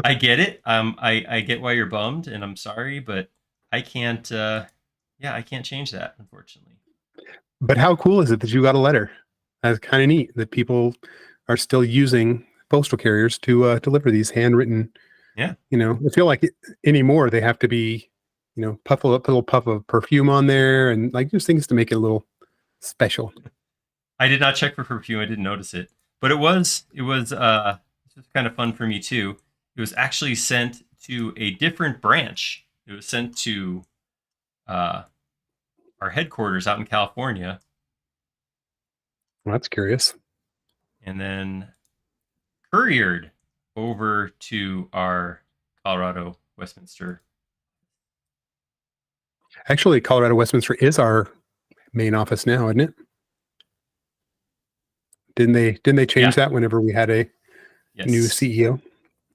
I get it. I get why you're bummed, and I'm sorry, but I can't. I can't change that, unfortunately. But how cool is it that you got a letter? That's kind of neat that people are still using postal carriers to deliver these handwritten. Yeah. I feel like anymore they have to be, puff a little puff of perfume on there and like just things to make it a little special. I did not check for perfume. I didn't notice it, but it was kind of fun for me too. It was actually sent to a different branch. It was sent to our headquarters out in California. Well, that's curious. And then couriered over to our Colorado Westminster. Actually, Colorado Westminster is our main office now, isn't it? Didn't they change that whenever we had a new CEO?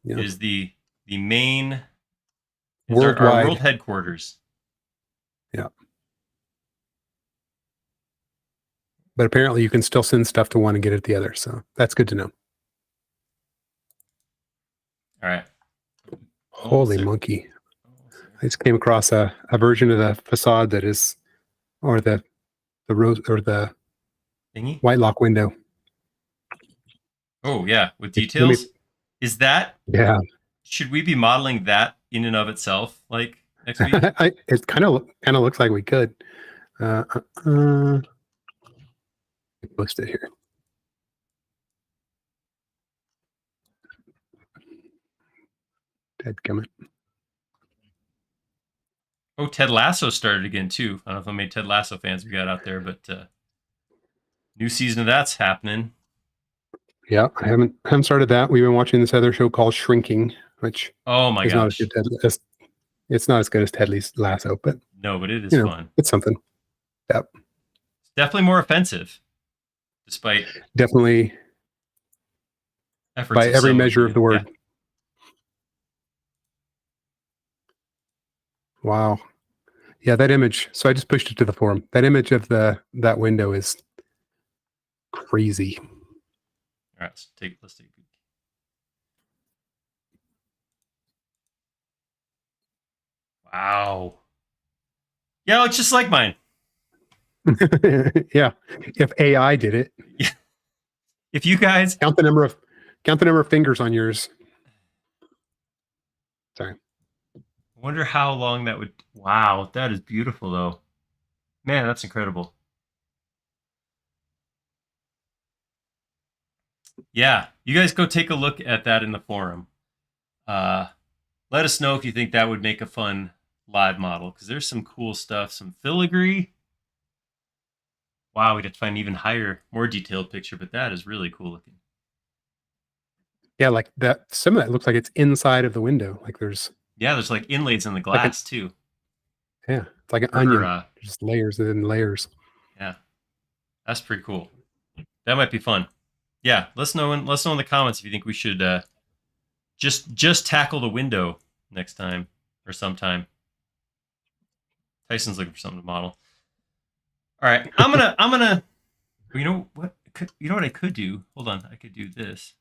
Yeah. It is the main worldwide our world headquarters. Yeah. But apparently you can still send stuff to one and get it at the other. So that's good to know. All right. Holy monkey. I just came across a version of the Facade that is, or the rose or the thingy? Whitelock window. Oh yeah, with details. Is that? Yeah. Should we be modeling that in and of itself, like next week? It kind of looks like we could. Post it here. Dadgummit. Oh, Ted Lasso started again too. I don't know if how many Ted Lasso fans we got out there, but new season of that's happening. Yeah, I haven't started that. We've been watching this other show called Shrinking, which oh my gosh, it's not as good as Ted Lasso, but no, but it is fun. It's something. Yep. It's definitely more offensive, despite definitely efforts by every measure of the word. Yeah. Wow. Yeah, that image. So I just pushed it to the forum. That image of that window is crazy. All right, let's take a peek. Wow. Yeah, it looks just like mine. Yeah. If AI did it. Yeah. If you guys count the number of fingers on yours. Sorry. I wonder how long that would. Wow, that is beautiful though. Man, that's incredible. Yeah, you guys go take a look at that in the forum. Uh, Let us know if you think that would make a fun live model, because there's some cool stuff. Some filigree. Wow, we'd have to find an even higher, more detailed picture, but that is really cool looking. Yeah, like that. Some of that looks like it's inside of the window. Like there's like inlays in the like glass too. yeah, it's like an Or, onion, just layers and layers. yeah, that's pretty cool. That might be fun. Yeah, let us know in the comments if you think we should just tackle the window next time or sometime. Tyson's looking for something to model. All right, I'm gonna. You know what? You know what I could do? Hold on, I could do this.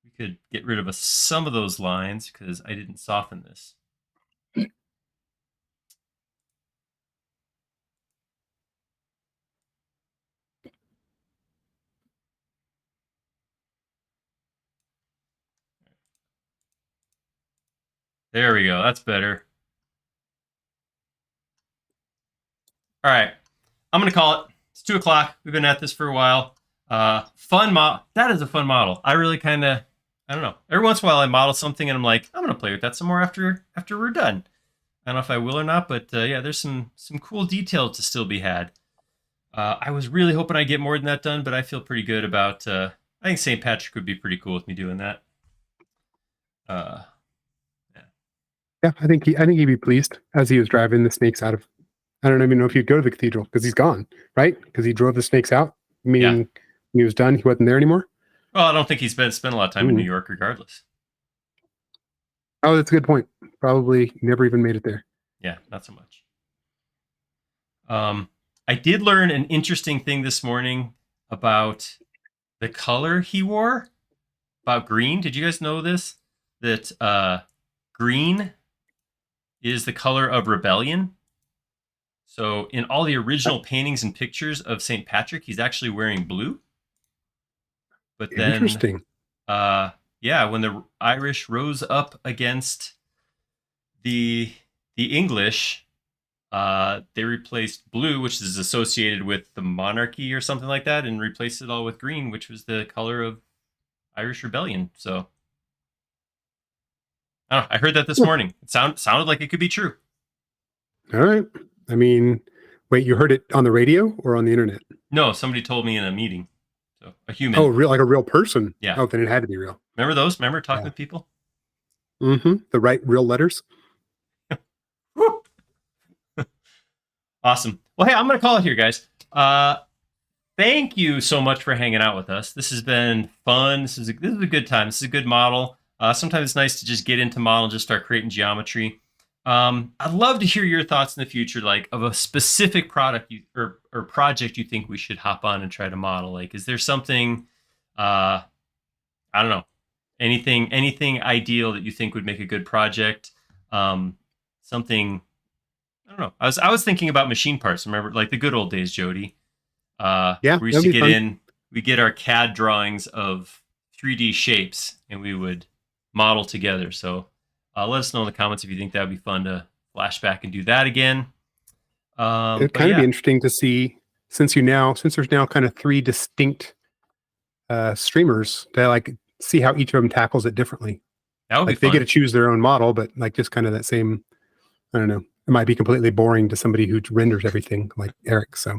We could get rid of some of those lines because I didn't soften this. There we go. That's better. All right, I'm gonna call it. It's 2:00. We've been at this for a while. Fun model. That is a fun model. I really kind of, I don't know. Every once in a while, I model something and I'm like, I'm gonna play with that some more after we're done. I don't know if I will or not, but yeah, there's some cool details to still be had. I was really hoping I'd get more than that done, but I feel pretty good about. I think St. Patrick would be pretty cool with me doing that. Yeah. Yeah, I think he'd be pleased as he was driving the snakes out of. I don't even know if he'd go to the cathedral because he's gone, right? Because he drove the snakes out, meaning when he was done, he wasn't there anymore. Well, I don't think he's spent a lot of time in New York, regardless. Oh, that's a good point. Probably never even made it there. Yeah, not so much. I did learn an interesting thing this morning about the color he wore, about green. Did you guys know this? That green is the color of rebellion. So in all the original paintings and pictures of St. Patrick, he's actually wearing blue. But then, interesting. Yeah, when the Irish rose up against the English, they replaced blue, which is associated with the monarchy or something like that, and replaced it all with green, which was the color of Irish rebellion. So I don't know, I heard that this morning. It sounded like it could be true. All right. I mean, wait, you heard it on the radio or on the internet? No, somebody told me in a meeting. So a human. Oh, real, like a real person. Yeah. Oh, then it had to be real. Remember those? Remember talking with people? Mm-hmm. The right real letters. Awesome. Well, hey, I'm going to call it here, guys. Thank you so much for hanging out with us. This has been fun. This is a good time. This is a good model. Sometimes it's nice to just get into model and just start creating geometry. I'd love to hear your thoughts in the future, like of a specific product or project you think we should hop on and try to model. Like, is there something, I don't know, anything ideal that you think would make a good project? Something, I don't know. I was thinking about machine parts. Remember, like the good old days, Jody. Yeah, we used to get we get our CAD drawings of 3D shapes, and we would model together. So let us know in the comments if you think that would be fun to flash back and do that again. It'd kind of be interesting to see since there's now kind of 3 distinct streamers to like see how each of them tackles it differently. That would like be fun. They get to choose their own model, but like just kind of that same. I don't know. It might be completely boring to somebody who renders everything like Eric. So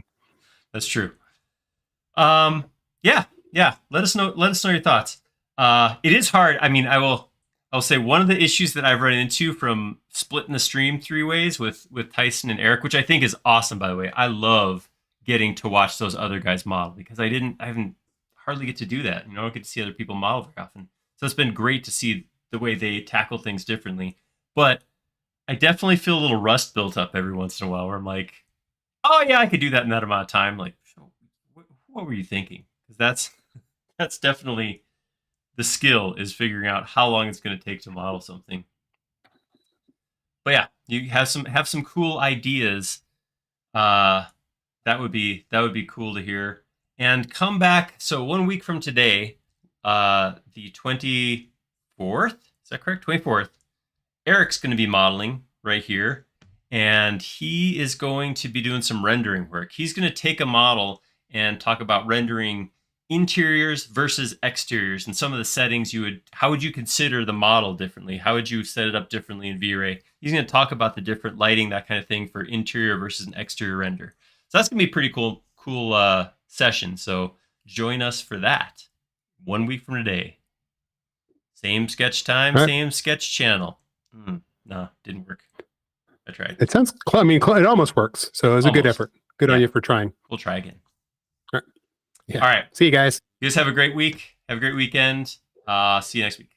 that's true. Yeah. Let us know your thoughts. It is hard. I mean, I'll say one of the issues that I've run into from splitting the stream 3 ways with Tyson and Eric, which I think is awesome, by the way. I love getting to watch those other guys model because I haven't hardly get to do that. I don't get to see other people model very often. So it's been great to see the way they tackle things differently. But I definitely feel a little rust built up every once in a while where I'm like, oh yeah, I could do that in that amount of time. Like, what were you thinking? Because that's definitely the skill, is figuring out how long it's going to take to model something. But yeah, you have some cool ideas. That would be cool to hear. And come back. So 1 week from today, the 24th. Is that correct? 24th. Eric's going to be modeling right here, and he is going to be doing some rendering work. He's going to take a model and talk about rendering interiors versus exteriors and some of the settings how would you consider the model differently? How would you set it up differently in V-Ray? He's going to talk about the different lighting, that kind of thing, for interior versus an exterior render. So that's going to be a pretty cool session. So join us for that 1 week from today. Same sketch time, same sketch channel. No, didn't work. I tried. It sounds, I mean, it almost works. So it was a good effort. Good on you for trying. We'll try again. All right. Yeah. All right. See you guys. You guys have a great week. Have a great weekend. See you next week.